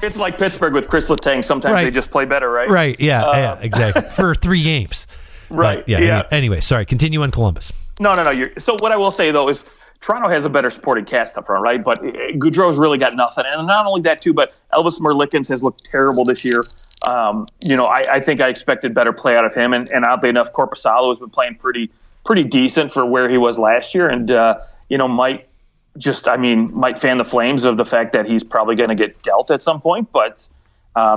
It's like Pittsburgh with Chris Letang. Sometimes they just play better, right? Right, yeah, exactly. For 3 games. Right. But, yeah. Anyway, sorry, continue on Columbus. No. So what I will say, though, is Toronto has a better supporting cast up front, right? But Gaudreau's really got nothing. And not only that, too, but Elvis Merlikins has looked terrible this year. I think I expected better play out of him. And oddly enough, Korpisalo has been playing pretty decent for where he was last year. And, might fan the flames of the fact that he's probably going to get dealt at some point. But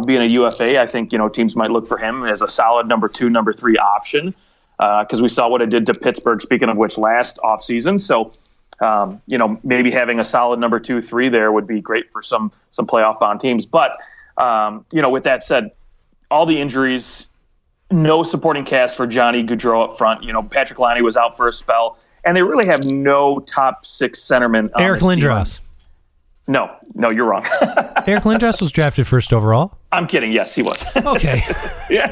being a UFA, I think, teams might look for him as a solid number 2, number 3 option. Because we saw what it did to Pittsburgh, speaking of which, last offseason. So, maybe having a solid number 2, 3 there would be great for some playoff bound teams. But, with that said, all the injuries, no supporting cast for Johnny Gaudreau up front. Patrick Laine was out for a spell, and they really have no top 6 centerman. Eric Lindros. No, you're wrong. Eric Lindros was drafted first overall. I'm kidding. Yes, he was. Okay. Yeah.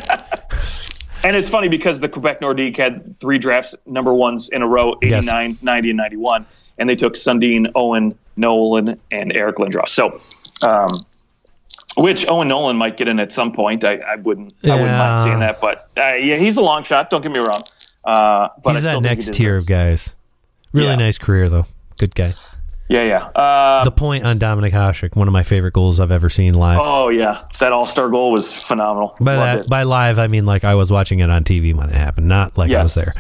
And it's funny because the Quebec Nordique had 3 drafts, number 1s in a row, 89, yes. 90, and 91. And they took Sundin, Owen, Nolan, and Eric Lindros. So, which Owen Nolan might get in at some point. I wouldn't mind seeing that. But, he's a long shot. Don't get me wrong. But he's that next tier of guys. Really nice career, though. Good guy. Yeah. The point on Dominic Hasek, one of my favorite goals I've ever seen live. Oh, yeah. That all-star goal was phenomenal. By live, I mean like I was watching it on TV when it happened, not like I was there.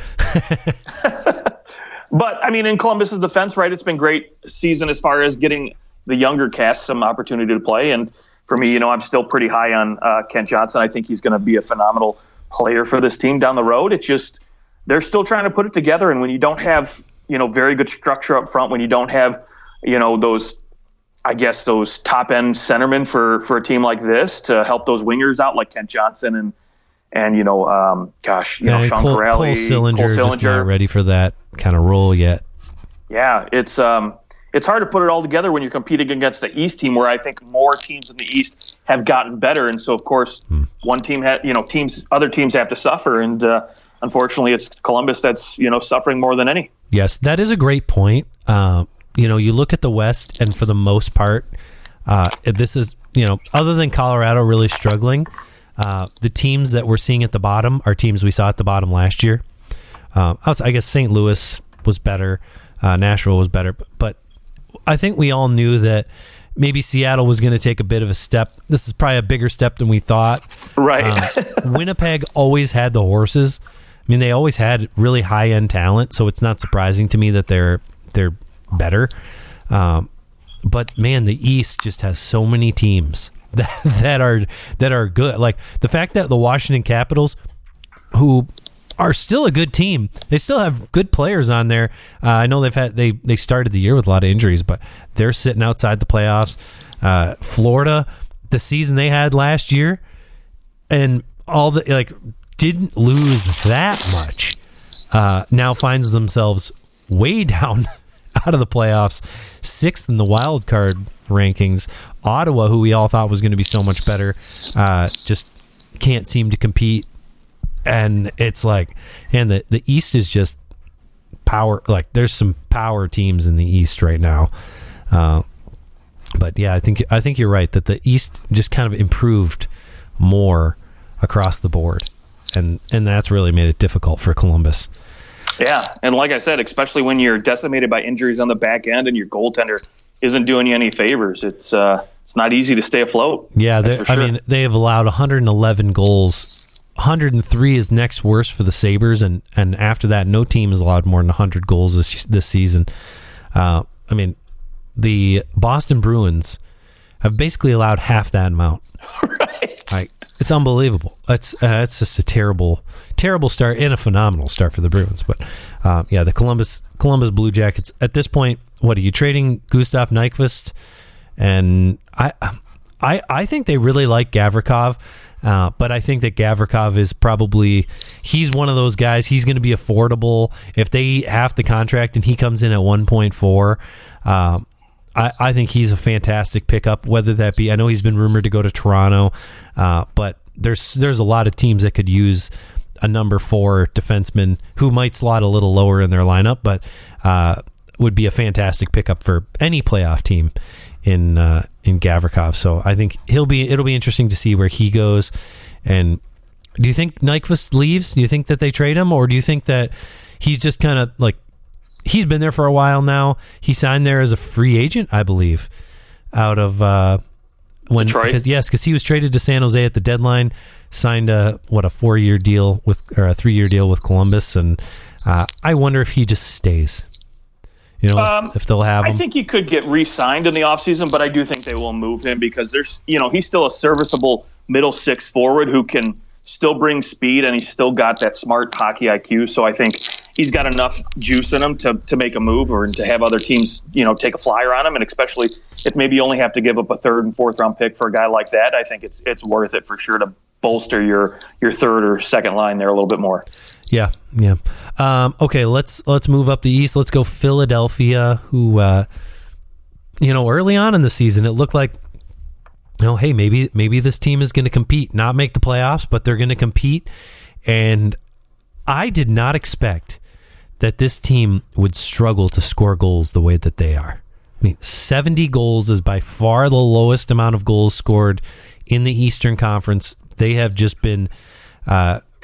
But, I mean, in Columbus's defense, right, it's been great season as far as getting the younger cast some opportunity to play. And for me, I'm still pretty high on Kent Johnson. I think he's going to be a phenomenal player for this team down the road. It's just they're still trying to put it together. And when you don't have, very good structure up front, when you don't have, those top-end centermen for a team like this to help those wingers out like Kent Johnson and Sean Corrali. Cole Sillinger just not ready for that kind of role yet. Yeah, it's hard to put it all together when you're competing against the East team, where I think more teams in the East have gotten better, and so of course one team other teams have to suffer, and unfortunately it's Columbus that's suffering more than any. Yes, that is a great point. You look at the West, and for the most part, this is other than Colorado really struggling. The teams that we're seeing at the bottom are teams we saw at the bottom last year. I guess St. Louis was better. Nashville was better. But I think we all knew that maybe Seattle was going to take a bit of a step. This is probably a bigger step than we thought. Right. Winnipeg always had the horses. I mean, they always had really high-end talent, so it's not surprising to me that they're better. But, man, the East just has so many teams that are good. Like the fact that the Washington Capitals, who are still a good team, they still have good players on there. I know they started the year with a lot of injuries, but they're sitting outside the playoffs. Florida, the season they had last year, and didn't lose that much. Now finds themselves way down out of the playoffs, 6th in the wild card rankings. Ottawa, who we all thought was going to be so much better, just can't seem to compete. And it's like, and the East is just power. Like there's some power teams in the East right now. But yeah, I think you're right that the East just kind of improved more across the board, and that's really made it difficult for Columbus. Yeah, and like I said, especially when you're decimated by injuries on the back end and your goaltender isn't doing you any favors, it's not easy to stay afloat. Yeah, I mean, they have allowed 111 goals 103 is next worst for the Sabres, and after that, no team has allowed more than 100 goals this season. I mean, the Boston Bruins have basically allowed half that amount. Right. It's unbelievable. It's just a terrible start and a phenomenal start for the Bruins. But the Columbus Blue Jackets at this point, what are you trading Gustav Nyquist? And I think they really like Gavrikov, but I think that Gavrikov is he's one of those guys. He's going to be affordable if they half the contract and he comes in at 1.4. I think he's a fantastic pickup, whether that be, I know he's been rumored to go to Toronto, but there's a lot of teams that could use a number 4 defenseman who might slot a little lower in their lineup, but would be a fantastic pickup for any playoff team in Gavrikov. So I think it'll be interesting to see where he goes. And do you think Nyquist leaves? Do you think that they trade him, or do you think that he's just kind of like, he's been there for a while now. He signed there as a free agent, I believe, out of because he was traded to San Jose at the deadline, signed a 4-year deal a 3-year deal with Columbus, and I wonder if he just stays. If they'll have him. I think he could get re-signed in the offseason, but I do think they will move him because he's still a serviceable middle 6 forward who can still bring speed, and he's still got that smart hockey IQ. So I think he's got enough juice in him to make a move or to have other teams, take a flyer on him. And especially if maybe you only have to give up a 3rd and 4th round pick for a guy like that, I think it's worth it for sure to bolster your 3rd or 2nd line there a little bit more. Yeah. Okay, let's move up the East. Let's go Philadelphia, who, early on in the season, it looked like, hey, maybe this team is going to compete, not make the playoffs, but they're going to compete. And I did not expect that this team would struggle to score goals the way that they are. I mean, 70 goals is by far the lowest amount of goals scored in the Eastern Conference. They have just been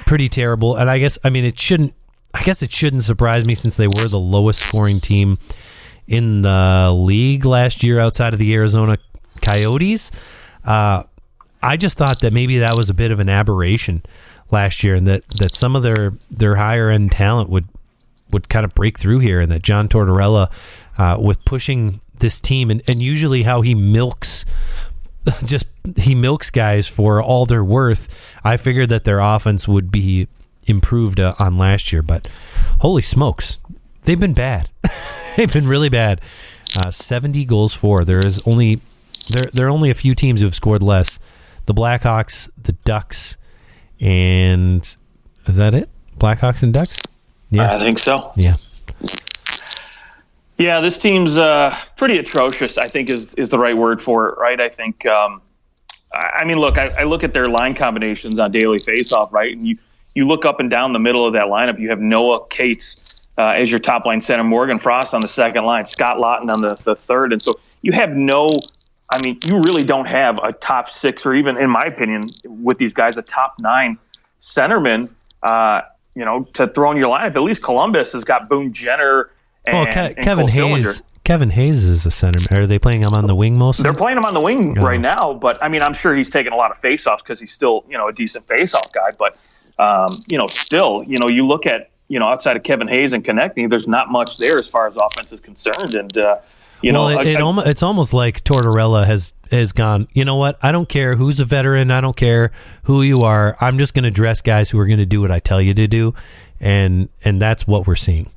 pretty terrible. And I guess it shouldn't surprise me, since they were the lowest scoring team in the league last year outside of the Arizona Coyotes. I just thought that maybe that was a bit of an aberration last year, and that some of their higher end talent would kind of break through here, and that John Tortorella, with pushing this team and usually how he milks guys for all they're worth, I figured that their offense would be improved on last year, but holy smokes, they've been bad. They've been really bad. 70 goals for. There are only a few teams who have scored less. The Blackhawks, the Ducks, and is that it? Blackhawks and Ducks? Yeah, I think so. Yeah. Yeah, this team's pretty atrocious, I think is the right word for it, right? I think, look, I look at their line combinations on daily faceoff, right? And you look up and down the middle of that lineup, you have Noah Cates as your top line center, Morgan Frost on the second line, Scott Laughton on the third. And so you have you really don't have a top 6, or even, in my opinion, with these guys, a top 9 centerman, to throw in your lineup. At least Columbus has got Boone Jenner and Kevin Hayes. Sillinger. Kevin Hayes is a centerman. Are they playing him on the wing mostly? They're playing him on the wing right now, but I'm sure he's taking a lot of faceoffs because he's still, a decent faceoff guy. But, still, you look at, outside of Kevin Hayes and connecting, there's not much there as far as offense is concerned. And, it's almost like Tortorella has gone, you know what? I don't care who's a veteran. I don't care who you are. I'm just going to dress guys who are going to do what I tell you to do. And that's what we're seeing.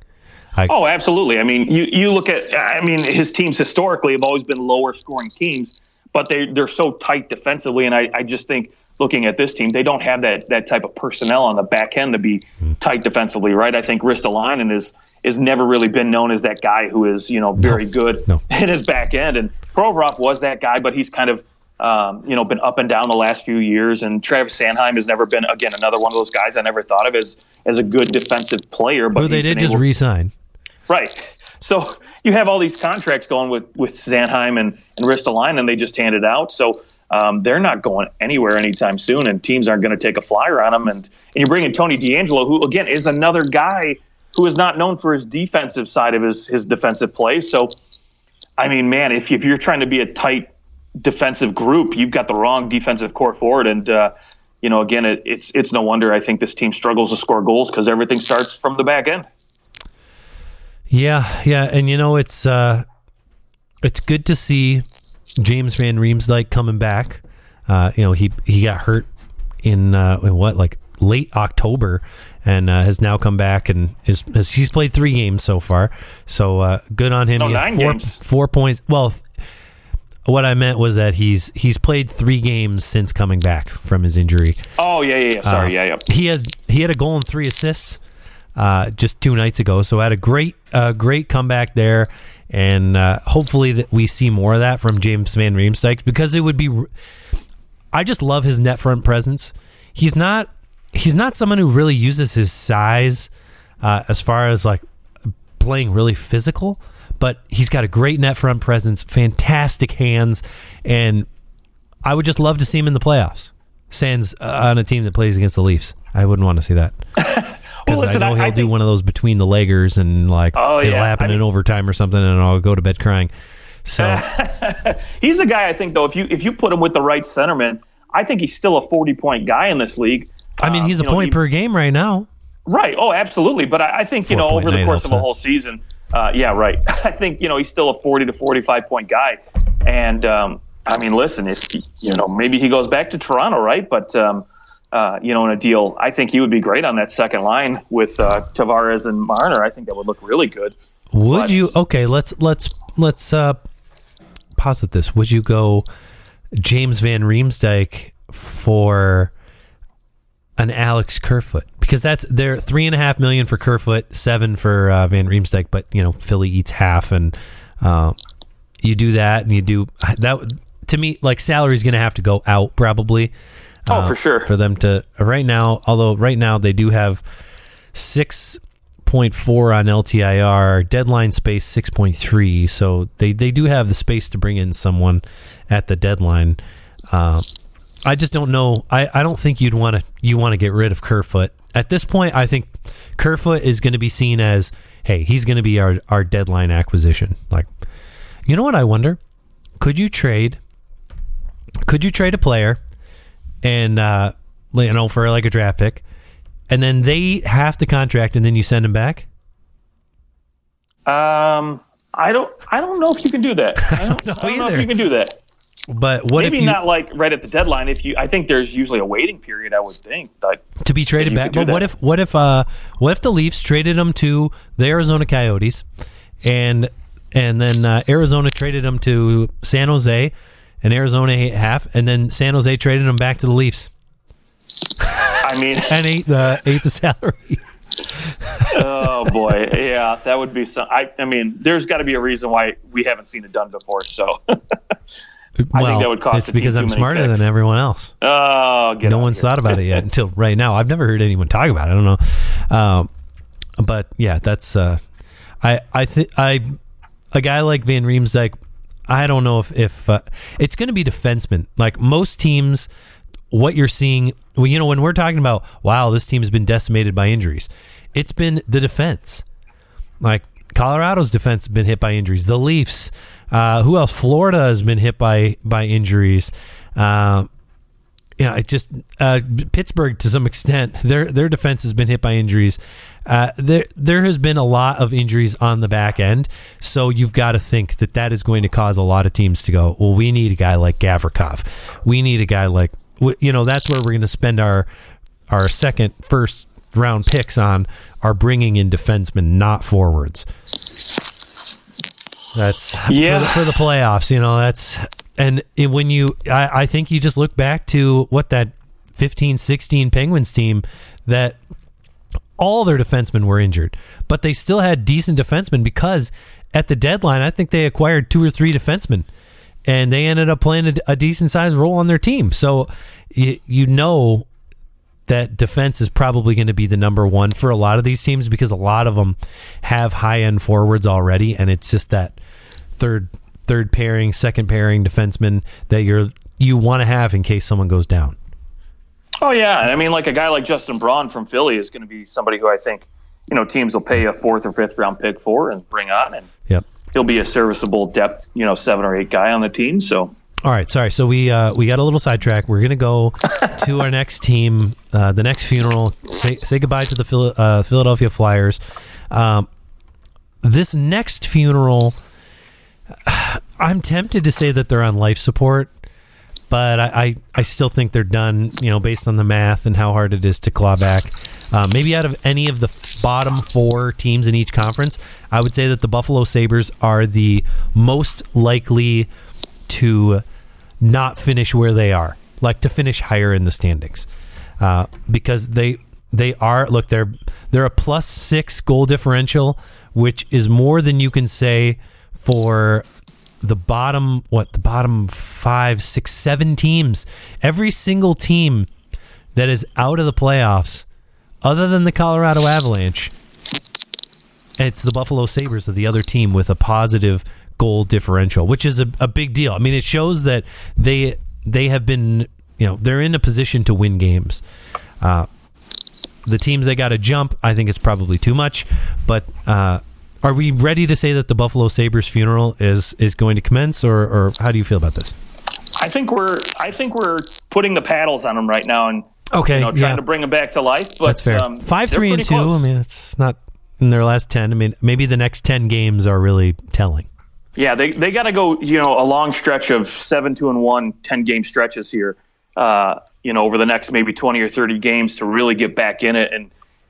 Absolutely. You look at, his teams historically have always been lower scoring teams, but they're so tight defensively. And I just think, looking at this team, they don't have that type of personnel on the back end to be tight defensively, right? I think Ristolainen is never really been known as that guy who is, very good in his back end. And Provorov was that guy, but he's kind of, been up and down the last few years. And Travis Sanheim has never been, again, another one of those guys I never thought of as a good defensive player. But who they did just re-sign. Right. So you have all these contracts going with Sanheim and Ristolainen, and they just handed out. So they're not going anywhere anytime soon, and teams aren't going to take a flyer on them. And you bring in Tony DeAngelo, who, again, is another guy who is not known for his defensive side of his defensive play. So, if you're trying to be a tight defensive group, you've got the wrong defensive core forward. And, again, it's no wonder I think this team struggles to score goals because everything starts from the back end. Yeah, and it's good to see James Van Riemsdyk coming back. He got hurt in late October, and has now come back and he's played 3 games so far. So good on him. No, 9 games. 4 points. Well, what I meant was that he's played 3 games since coming back from his injury. Oh yeah. Sorry, yeah. He had a goal and 3 assists just 2 nights ago. So had a great comeback there, and hopefully that we see more of that from James Van Riemsdyk, because it would be. I just love his net front presence. He's not someone who really uses his size as far as like playing really physical, but he's got a great net front presence, fantastic hands, and I would just love to see him in the playoffs. Sans on a team that plays against the Leafs. I wouldn't want to see that. Because I know he'll do one of those between the leggers and it'll happen in overtime or something, and I'll go to bed crying. So he's a guy I think, though, if you put him with the right centerman, I think he's still a 40-point guy in this league. I mean, he's a point per game right now. Right. Oh, absolutely. But I think, over the course of a whole season, right. I think, he's still a 40 to 45-point guy. And, listen, if, maybe he goes back to Toronto, right? But, in a deal, I think he would be great on that second line with Tavares and Marner. I think that would look really good. Would you? Okay, let's posit this. Would you go James Van Riemsdyk for an Alex Kerfoot? Because they're $3.5 million for Kerfoot, 7 for Van Riemsdyk, but Philly eats half, and you do that, and you do that. To me, salary's going to have to go out probably. For sure. For them to right now, although right now they do have 6.4 on LTIR, deadline space 6.3, so they do have the space to bring in someone at the deadline. I just don't know. I don't think you want to get rid of Kerfoot at this point. I think Kerfoot is going to be seen as, hey, he's going to be our deadline acquisition. You know what I wonder? Could you trade a player and for a draft pick, and then they have the contract, and then you send him back? I don't know if you can do that. I don't know if you can do that. But what maybe if you, not right at the deadline? I think there's usually a waiting period. I would think to be traded back. But what if the Leafs traded him to the Arizona Coyotes, and then Arizona traded him to San Jose, and Arizona ate half, and then San Jose traded him back to the Leafs? And ate the salary. Oh boy, yeah, that would be some. There's got to be a reason why we haven't seen it done before. So, I think that would cost. It's because I'm smarter than everyone else. Oh, no one's thought about it yet until right now. I've never heard anyone talk about it. I don't know, but yeah, that's. A guy like Van Riemsdyk, I don't know if it's going to be defensemen. Like most teams, what you're seeing, when we're talking about, wow, this team's been decimated by injuries, it's been the defense. Like Colorado's defense has been hit by injuries. The Leafs, who else? Florida has been hit by injuries. Pittsburgh to some extent, their defense has been hit by injuries. There has been a lot of injuries on the back end, so you've got to think that is going to cause a lot of teams to go, well, we need a guy like Gavrikov. We need a guy like, that's where we're going to spend our first round picks on, are bringing in defensemen, not forwards. That's for the playoffs, I think you just look back to that 15-16 Penguins team that all their defensemen were injured, but they still had decent defensemen because at the deadline, I think they acquired 2 or 3 defensemen, and they ended up playing a decent sized role on their team. So that defense is probably going to be the number one for a lot of these teams because a lot of them have high end forwards already, and it's just that third pairing, second pairing defenseman that you want to have in case someone goes down. Oh yeah, like a guy like Justin Braun from Philly is going to be somebody who I think teams will pay a 4th or 5th round pick for and bring on, and he'll be a serviceable depth 7 or 8 guy on the team. So All right, sorry. So we got a little sidetracked. We're gonna go to our next team, the next funeral. Say goodbye to the Philadelphia Flyers. This next funeral, I'm tempted to say that they're on life support, but I still think they're done. Based on the math and how hard it is to claw back. Maybe out of any of the bottom 4 teams in each conference, I would say that the Buffalo Sabres are the most likely to not finish where they are, like to finish higher in the standings, because they are. Look, they're a +6 goal differential, which is more than you can say for the bottom 5, 6, 7 teams. Every single team that is out of the playoffs, other than the Colorado Avalanche, it's the Buffalo Sabres of the other team with a positive goal differential, which is a big deal. I mean, it shows that they have been, they're in a position to win games. The teams they got to jump, I think it's probably too much, but are we ready to say that the Buffalo Sabres funeral is going to commence, or how do you feel about this? I think we're putting the paddles on them right now and trying to bring them back to life. But that's fair. 5-3-2. Close. I mean, it's not in their last 10. I mean, maybe the next 10 games are really telling. Yeah, they got to go, a long stretch of 7-2-1, 10-game stretches here, over the next maybe 20 or 30 games to really get back in it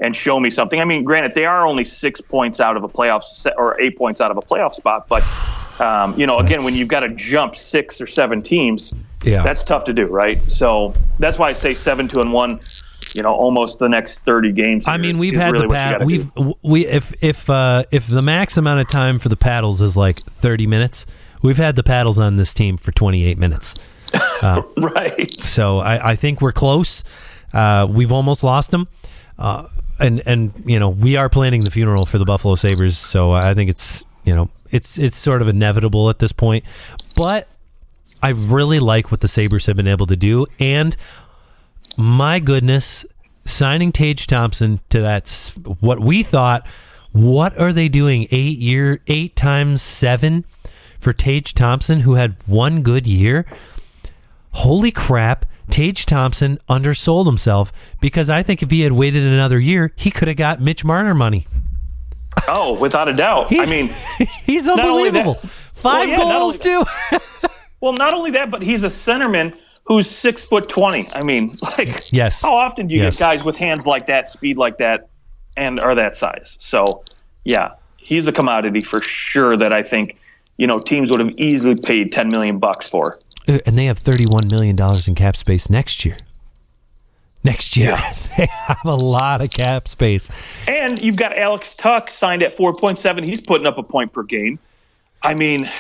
and show me something. I mean, granted, they are only 6 points out of a playoff or 8 points out of a playoff spot, but again, when you've got to jump 6 or 7 teams, that's tough to do, right? So that's why I say 7-2-1. Almost the next 30 games. I mean, we've had really the paddle. If the max amount of time for the paddles is like 30 minutes, we've had the paddles on this team for 28 minutes. Right. So I think we're close. We've almost lost them, and we are planning the funeral for the Buffalo Sabres. So I think it's sort of inevitable at this point. But I really like what the Sabres have been able to do, and my goodness, signing Tage Thompson to what we thought, what are they doing? 8 times 7 for Tage Thompson, who had one good year. Holy crap, Tage Thompson undersold himself, because I think if he had waited another year, he could have got Mitch Marner money. Oh, without a doubt. He's unbelievable. 5 goals too. Well, not only that, but he's a centerman who's 6'20". I mean, yes. How often do you get guys with hands like that, speed like that, and are that size? So, yeah, he's a commodity for sure that I think, teams would have easily paid $10 million for. And they have $31 million in cap space next year. Yeah. They have a lot of cap space. And you've got Alex Tuck signed at 4.7. He's putting up a point per game. I mean,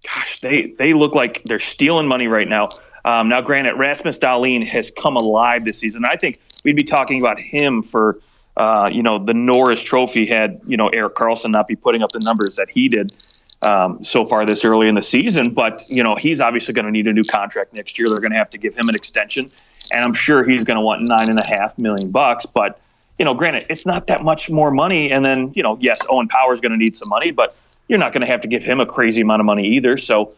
gosh, they look like they're stealing money right now. Now, granted, Rasmus Dahlin has come alive this season. I think we'd be talking about him for, the Norris Trophy had, Erik Karlsson not be putting up the numbers that he did so far this early in the season. But, he's obviously going to need a new contract next year. They're going to have to give him an extension. And I'm sure he's going to want $9.5 million. But, granted, it's not that much more money. And then, yes, Owen Power's going to need some money, but you're not going to have to give him a crazy amount of money either. So,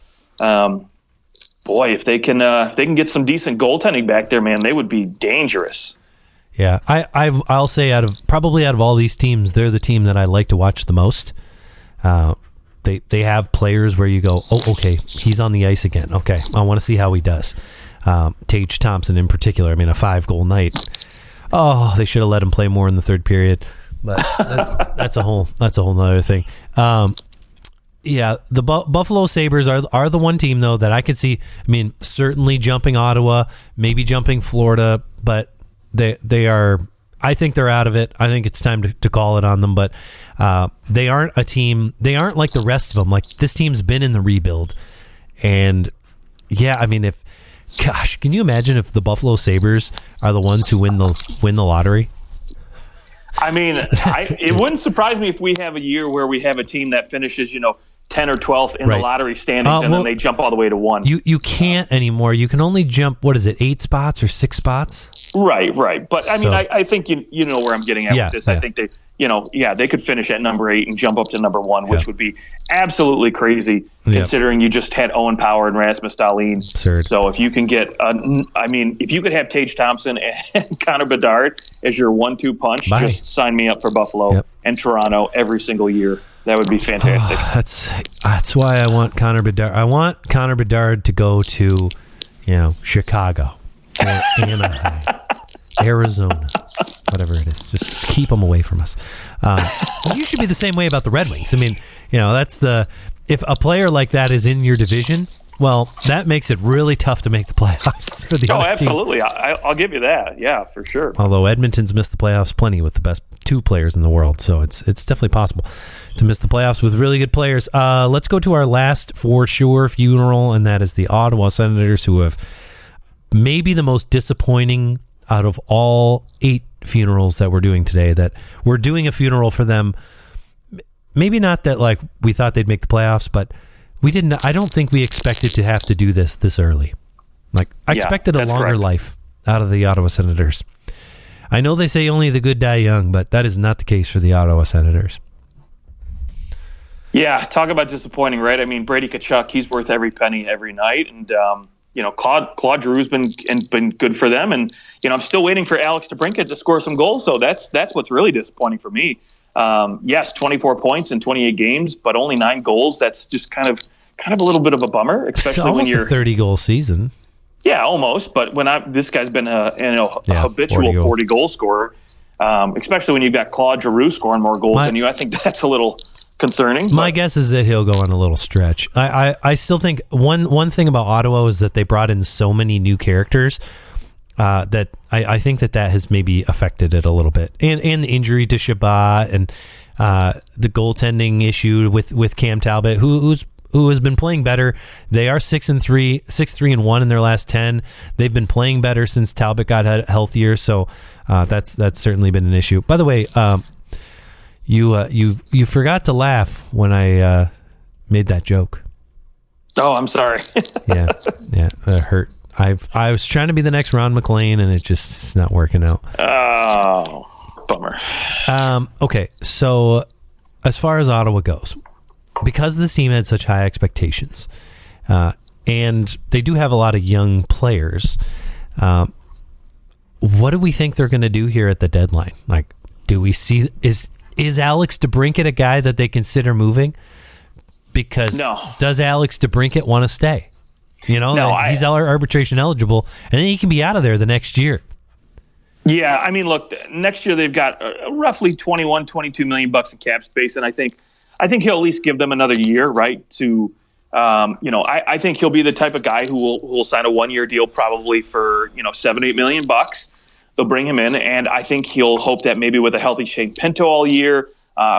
boy, if they can get some decent goaltending back there, man, they would be dangerous. Yeah, I'll say out of all these teams, they're the team that I like to watch the most. They have players where you go, oh, okay, he's on the ice again. Okay, I want to see how he does. Tage Thompson in particular. I mean, a 5-goal night. Oh, they should have let him play more in the third period, but that's a whole other thing. Yeah, the Buffalo Sabres are the one team, though, that I could see. I mean, certainly jumping Ottawa, maybe jumping Florida, but they are. I think they're out of it. I think it's time to call it on them. But they aren't a team. They aren't like the rest of them. Like, this team's been in the rebuild, and yeah, I mean, can you imagine if the Buffalo Sabres are the ones who win the lottery? I mean, it wouldn't surprise me if we have a year where we have a team that finishes, 10 or 12th in the lottery standings, and then they jump all the way to 1. You can't anymore. You can only jump, 8 spots or 6 spots? Right. But, I mean, I think you know where I'm getting at with this. I think they could finish at number 8 and jump up to number 1, which would be absolutely crazy considering you just had Owen Power and Rasmus Dahlin. Absurd. So if you can get, if you could have Tage Thompson and Connor Bedard as your 1-2 punch, just sign me up for Buffalo and Toronto every single year. That would be fantastic. That's why I want Connor Bedard. I want Connor Bedard to go to, Chicago or Anaheim, Arizona, whatever it is. Just keep them away from us. You should be the same way about the Red Wings. I mean, if a player like that is in your division, well, that makes it really tough to make the playoffs for the other absolutely. teams. I'll give you that. Yeah, for sure. Although Edmonton's missed the playoffs plenty with the best 2 players in the world, so it's definitely possible to miss the playoffs with really good players. Let's go to our last for sure funeral, and that is the Ottawa Senators, who have maybe the most disappointing out of all 8 funerals that we're doing today. That we're doing a funeral for them. Maybe not that like we thought they'd make the playoffs, but we didn't. I don't think we expected to have to do this early. Like I expected a longer life out of the Ottawa Senators. I know they say only the good die young, but that is not the case for the Ottawa Senators. Yeah, talk about disappointing, right? I mean, Brady Tkachuk, he's worth every penny every night, and Claude Giroux's been good for them, and I'm still waiting for Alex DeBrincat to score some goals. So that's what's really disappointing for me. Yes, 24 points in 28 games, but only 9 goals. That's just kind of a little bit of a bummer, especially when you're a 30-goal season. Yeah, almost. But when this guy's been a habitual 40 goal scorer, especially when you've got Claude Giroux scoring more goals than you, I think that's a little concerning. My guess is that he'll go on a little stretch. I still think one thing about Ottawa is that they brought in so many new characters that I think that has maybe affected it a little bit. And the injury to Shabbat and the goaltending issue with Cam Talbot, who has been playing better. They are 6-3-1 in their last 10. They've been playing better since Talbot got healthier, so that's certainly been an issue. By the way, you forgot to laugh when I made that joke. Oh, I'm sorry. yeah, that hurt. I was trying to be the next Ron McLean, and it's not working out. Oh, bummer. Okay, so as far as Ottawa goes, because this team had such high expectations, and they do have a lot of young players, what do we think they're going to do here at the deadline? Like, do we see is Alex DeBrincat a guy that they consider moving? Because does Alex DeBrincat want to stay? He's arbitration eligible, and then he can be out of there the next year. Yeah, I mean, look, next year they've got roughly $22 million in cap space, and I think he'll at least give them another year, right? To, I think he'll be the type of guy who will sign a 1-year deal probably for $7-8 million. They'll bring him in, and I think he'll hope that maybe with a healthy Shane Pinto all year,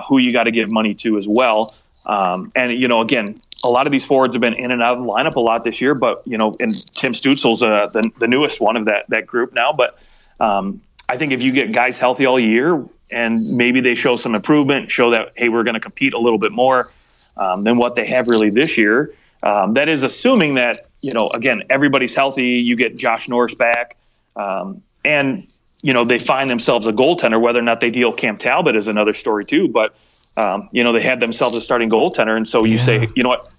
who you got to give money to as well. And again, a lot of these forwards have been in and out of the lineup a lot this year, but and Tim Stutzel's the newest one of that group now. But I think if you get guys healthy all year, and maybe they show some improvement, show that, hey, we're going to compete a little bit more than what they have really this year. That is assuming that, again, everybody's healthy. You get Josh Norris back, and they find themselves a goaltender. Whether or not they deal Cam Talbot is another story too. But they have themselves a starting goaltender, and so you say, you know what,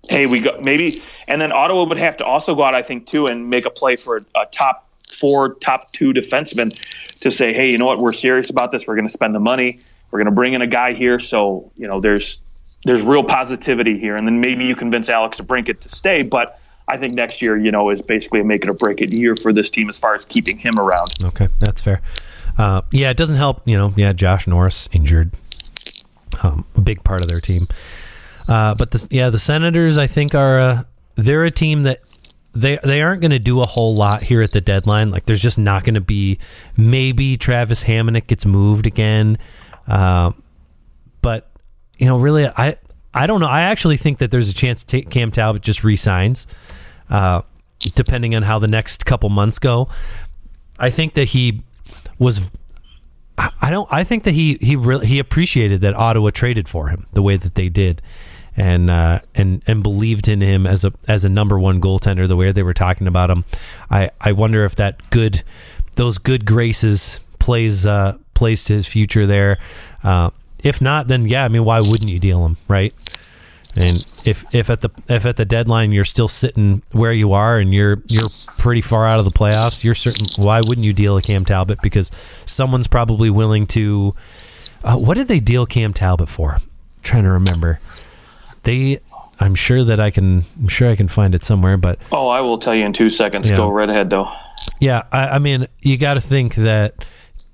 hey, we got maybe, and then Ottawa would have to also go out, I think, too, and make a play for a top 4, top 2 defenseman to say, hey, you know what, we're serious about this. We're going to spend the money. We're going to bring in a guy here. So there's real positivity here, and then maybe you convince Alex DeBrincat to stay, but I think next year, is basically a make it or break it year for this team as far as keeping him around. Okay, that's fair. It doesn't help, Josh Norris injured. A big part of their team. But the Senators, I think, they're a team that they aren't going to do a whole lot here at the deadline. Like, there's just not going to be, maybe Travis Hamonic gets moved again. But, really, I don't know. I actually think that there's a chance Cam Talbot just re-signs, depending on how the next couple months go. I think that he was... I think that he appreciated that Ottawa traded for him the way that they did, and believed in him as a number 1 goaltender the way they were talking about him. I wonder if those good graces plays plays to his future there. If not, then yeah, I mean, why wouldn't you deal him, right? And if at the deadline you're still sitting where you are and you're pretty far out of the playoffs, you're certain. Why wouldn't you deal a Cam Talbot? Because someone's probably willing to. What did they deal Cam Talbot for? I'm trying to remember. I'm sure I can find it somewhere. But I will tell you in 2 seconds. Yeah. Go right ahead, though. Yeah, I mean, you got to think that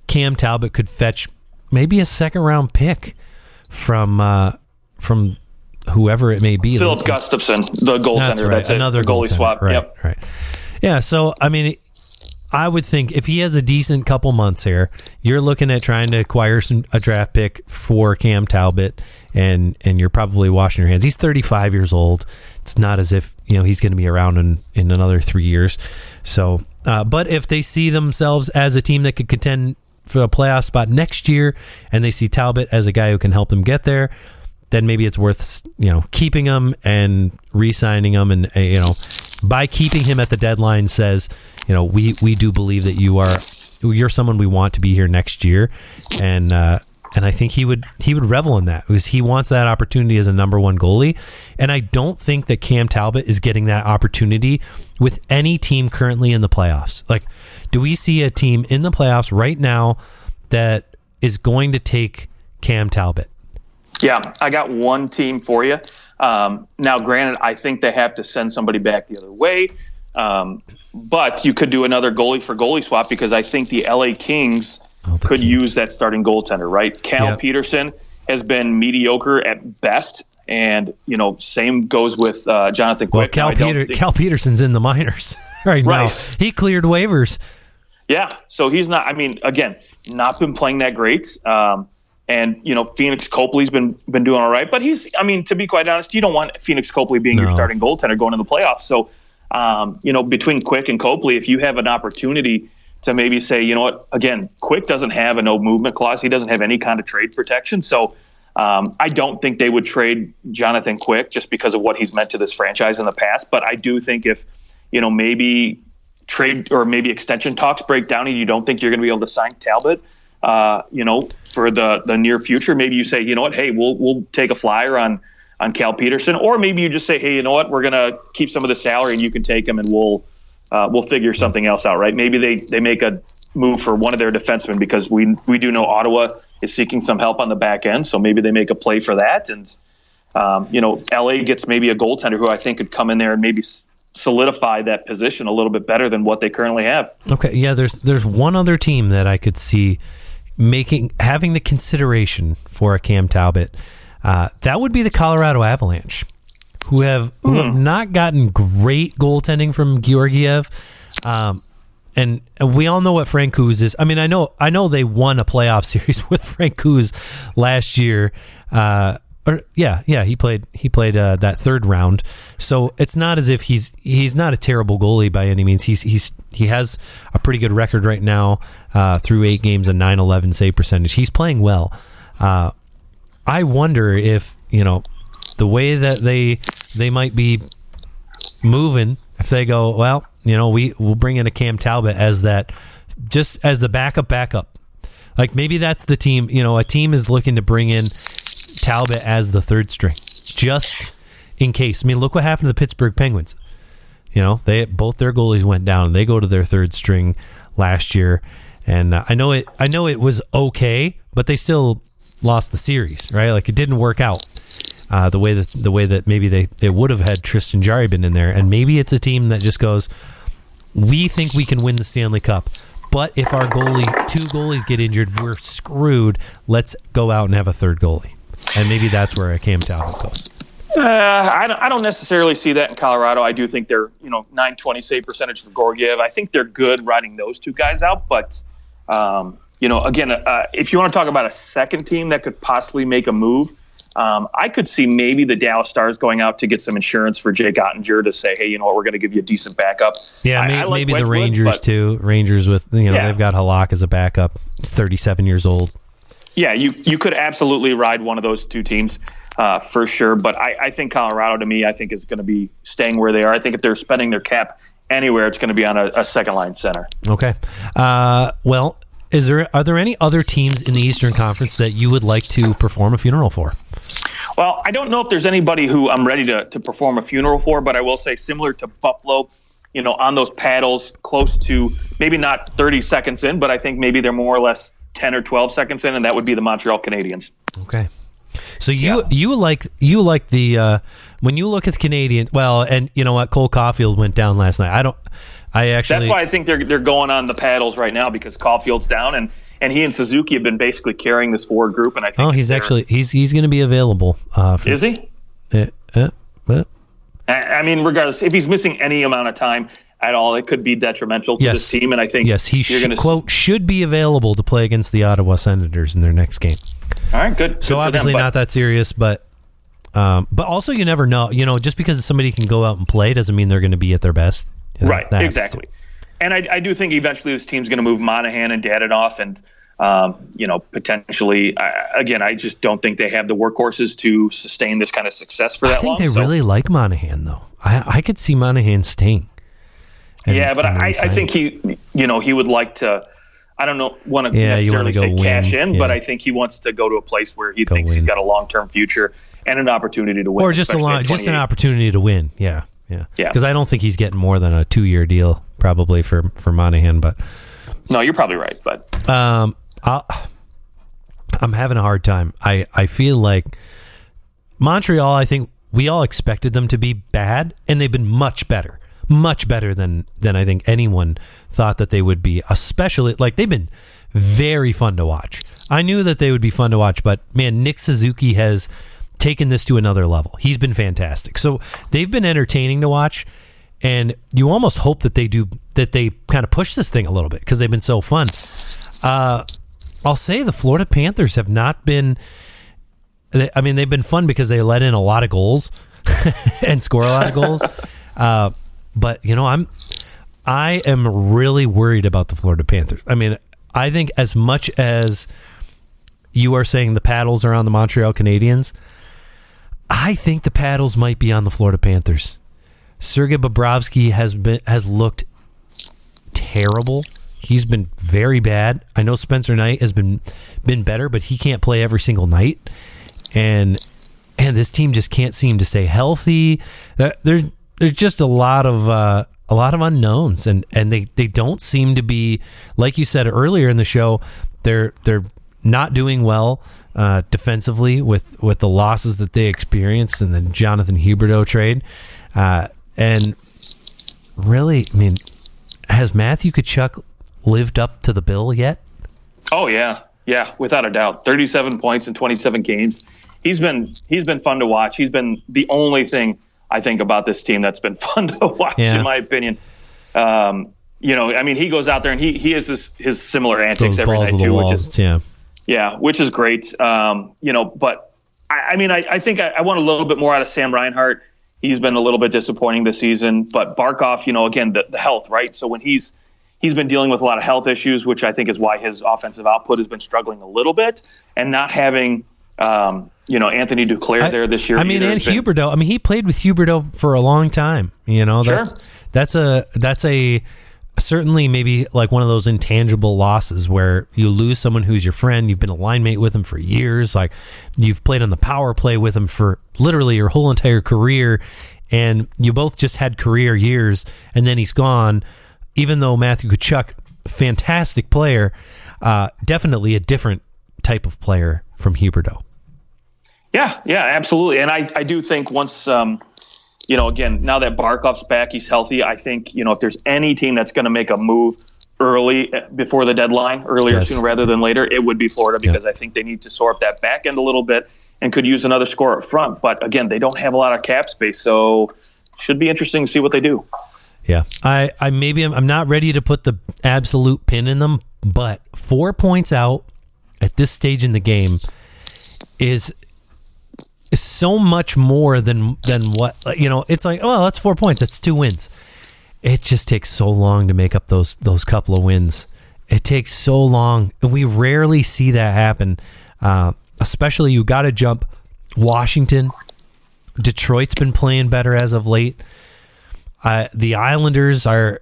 Cam Talbot could fetch maybe a second round pick from whoever it may be. Philip Gustafson, the goaltender. That's right. That's Another goalie swap. Right, Yep. right. Yeah, so, I mean, I would think if he has a decent couple months here, you're looking at trying to acquire a draft pick for Cam Talbot, and you're probably washing your hands. He's 35 years old. It's not as if he's going to be around in another 3 years. So, but if they see themselves as a team that could contend for a playoff spot next year, and they see Talbot as a guy who can help them get there, then maybe it's worth keeping him and re-signing him, and by keeping him at the deadline says we do believe that you're someone we want to be here next year, and I think he would revel in that because he wants that opportunity as a number one goalie, and I don't think that Cam Talbot is getting that opportunity with any team currently in the playoffs. Like, do we see a team in the playoffs right now that is going to take Cam Talbot? Yeah, I got one team for you. Now, granted, I think they have to send somebody back the other way, but you could do another goalie for goalie swap because I think the LA Kings could use that starting goaltender, right? Cal Peterson has been mediocre at best, and same goes with Jonathan Quick. Well, Cal Peterson's in the minors right now. He cleared waivers. Yeah, so he's not. I mean, again, not been playing that great. And Phoenix Copley's been doing all right, but to be quite honest, you don't want Phoenix Copley being your starting goaltender going to the playoffs. So, between Quick and Copley, if you have an opportunity to maybe say, again, Quick doesn't have a no movement clause. He doesn't have any kind of trade protection. So, I don't think they would trade Jonathan Quick just because of what he's meant to this franchise in the past. But I do think if, maybe trade or maybe extension talks break down and you don't think you're going to be able to sign Talbot, for the near future, maybe you say, hey, we'll take a flyer on Cal Peterson, or maybe you just say, hey, we're going to keep some of the salary and you can take him and we'll figure something else out, right? Maybe they make a move for one of their defensemen because we do know Ottawa is seeking some help on the back end, so maybe they make a play for that, and LA gets maybe a goaltender who I think could come in there and maybe solidify that position a little bit better than what they currently have. Okay, yeah, there's one other team that I could see having the consideration for a Cam Talbot. That would be the Colorado Avalanche, who have not gotten great goaltending from Georgiev. And we all know what Francouz is. I mean, I know they won a playoff series with Francouz last year. He played that third round. So it's not as if he's not a terrible goalie by any means. He has a pretty good record right now through 8 games, a .911 save percentage. He's playing well. I wonder if the way that they might be moving, if they go, well, we'll bring in a Cam Talbot as that, just as the backup. Like maybe that's the team. A team is looking to bring in Talbot as the third string, just in case. I mean, look what happened to the Pittsburgh Penguins. Both their goalies went down. They go to their third string last year, and I know it was okay, but they still lost the series, right? Like it didn't work out the way that maybe they would have had Tristan Jarry been in there, and maybe it's a team that just goes, we think we can win the Stanley Cup, but if our two goalies get injured, we're screwed. Let's go out and have a third goalie. And maybe that's where a Cam Talbot goes. I don't necessarily see that in Colorado. I do think they're, .920 save percentage for Georgiev. I think they're good riding those two guys out. But, again, if you want to talk about a second team that could possibly make a move, I could see maybe the Dallas Stars going out to get some insurance for Jake Ottinger to say, hey, we're going to give you a decent backup. Yeah, maybe the Rangers too. Rangers with, they've got Halak as a backup, 37 years old. Yeah, you could absolutely ride one of those two teams for sure. But I think Colorado, to me, I think is going to be staying where they are. I think if they're spending their cap anywhere, it's going to be on a second line center. Okay. Well, Are there any other teams in the Eastern Conference that you would like to perform a funeral for? Well, I don't know if there's anybody who I'm ready to perform a funeral for, but I will say similar to Buffalo, on those paddles, close to maybe not 30 seconds in, but I think maybe they're more or less 10 or 12 seconds in, and that would be the Montreal Canadiens. Okay. So you like the when you look at the Canadiens, well, and you know what, Cole Caulfield went down last night. That's why I think they're going on the paddles right now, because Caulfield's down, and he and Suzuki have been basically carrying this forward group, and I think he's going to be available. Is he? I mean, regardless, if he's missing any amount of time at all, it could be detrimental to this team, and I think he should be available to play against the Ottawa Senators in their next game. All right, good. So obviously not that serious, but also you never know. Just because somebody can go out and play doesn't mean they're going to be at their best. Right, exactly. And I do think eventually this team's going to move Monahan and Dadonov, and potentially, again, I just don't think they have the workhorses to sustain this kind of success for that long. I think they really like Monahan, though. I could see Monahan staying. But I think he would like to. I don't want to necessarily say cash in, but I think he wants to go to a place where he thinks he's got a long-term future and an opportunity to win, or just an opportunity to win. Yeah. Because I don't think he's getting more than a 2-year deal probably for Monahan. But no, you're probably right. But I'm having a hard time. I feel like Montreal, I think we all expected them to be bad, and they've been much better than I think anyone thought that they would be. Especially, they've been very fun to watch. I knew that they would be fun to watch, but man, Nick Suzuki has taken this to another level. He's been fantastic. So they've been entertaining to watch, and you almost hope that they kind of push this thing a little bit because they've been so fun. I'll say the Florida Panthers have not been. They've been fun because they let in a lot of goals and score a lot of goals. But I am really worried about the Florida Panthers. I mean, I think as much as you are saying the paddles are on the Montreal Canadiens, I think the paddles might be on the Florida Panthers. Sergei Bobrovsky has looked terrible. He's been very bad. I know Spencer Knight has been better, but he can't play every single night. And this team just can't seem to stay healthy. There's just a lot of unknowns, and they don't seem to be, like you said earlier in the show, they're not doing well defensively with the losses that they experienced in the Jonathan Huberdeau trade. And really, I mean, has Matthew Tkachuk lived up to the bill yet? Oh yeah, without a doubt. 37 points in 27 games. He's been fun to watch. He's been the only thing I think about this team that's been fun to watch, in my opinion. He goes out there and he has his similar antics every night too, which is great. But I think I want a little bit more out of Sam Reinhart. He's been a little bit disappointing this season, but Barkov, again, the health, right? So when he's been dealing with a lot of health issues, which I think is why his offensive output has been struggling a little bit, and not having Anthony Duclair there this year. Huberdeau. He played with Huberdeau for a long time. That's a certainly maybe like one of those intangible losses where you lose someone who's your friend. You've been a line mate with him for years. Like, you've played on the power play with him for literally your whole entire career, and you both just had career years, and then he's gone. Even though Matthew Tkachuk, fantastic player, definitely a different type of player from Huberdeau. Yeah, absolutely. And I do think once, again, now that Barkov's back, he's healthy, I think, if there's any team that's going to make a move early before the deadline, sooner rather than later, it would be Florida, because I think they need to shore up that back end a little bit and could use another scorer up front. But again, they don't have a lot of cap space, so should be interesting to see what they do. Yeah, I'm not ready to put the absolute pin in them, but 4 points out at this stage in the game is so much more than what, it's like, oh, that's 4 points, that's 2 wins. It just takes so long to make up those couple of wins. It takes so long. We rarely see that happen. Especially, you got to jump Washington. Detroit's been playing better as of late. The Islanders they're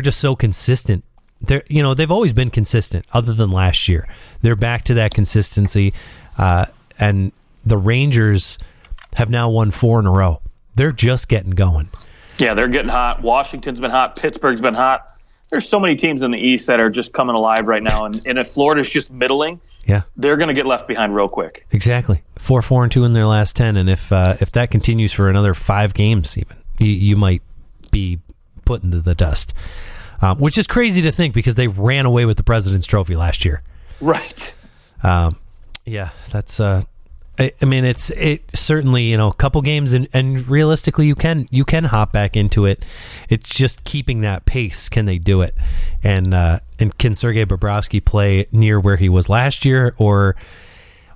just so consistent. they've always been consistent other than last year. They're back to that consistency. And the Rangers have now won 4 in a row. They're just getting going. Yeah, they're getting hot. Washington's been hot. Pittsburgh's been hot. There's so many teams in the East that are just coming alive right now. And if Florida's just middling, they're going to get left behind real quick. Exactly. 4-4-2 in their last 10. And if that continues for another 5 games even, you might be put into the dust. Which is crazy to think because they ran away with the President's Trophy last year. Right. Yeah, that's. I mean, it's certainly a couple games and realistically you can hop back into it. It's just keeping that pace. Can they do it? And can Sergei Bobrovsky play near where he was last year, or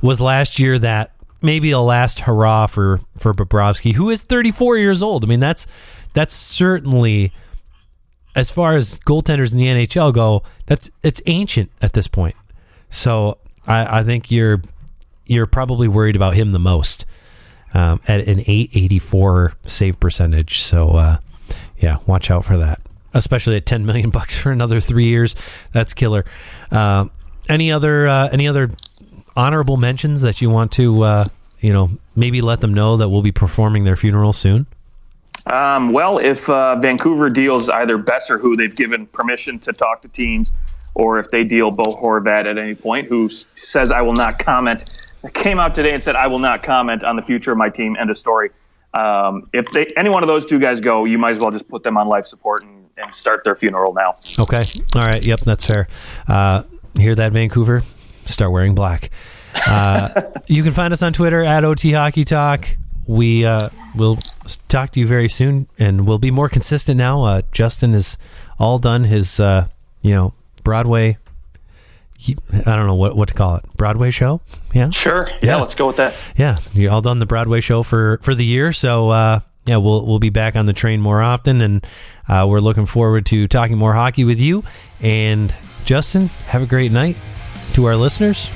was last year that maybe a last hurrah for Bobrovsky, who is 34 years old? I mean, that's certainly, as far as goaltenders in the NHL go, it's ancient at this point. So I think you're probably worried about him the most at an .884 save percentage. So watch out for that, especially at $10 million for another 3 years. That's killer. Any other honorable mentions that you want to maybe let them know that we'll be performing their funeral soon? Well, if Vancouver deals either Bess or who, they've given permission to talk to teams, or if they deal Bo Horvat at any point, who says, I will not comment, came out today and said, I will not comment on the future of my team, end of story. If any one of those two guys go, you might as well just put them on life support and start their funeral now. Okay. All right. Yep, that's fair. Hear that, Vancouver? Start wearing black. You can find us on Twitter at OT Hockey Talk. We will talk to you very soon, and we'll be more consistent now. Justin has all done his, Broadway. I don't know what to call it. Broadway show? Yeah. Sure. Yeah. Let's go with that. Yeah, you're all done the Broadway show for the year. So we'll be back on the train more often, and we're looking forward to talking more hockey with you. And Justin, have a great night. To our listeners,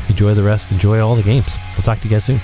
enjoy all the games. We'll talk to you guys soon.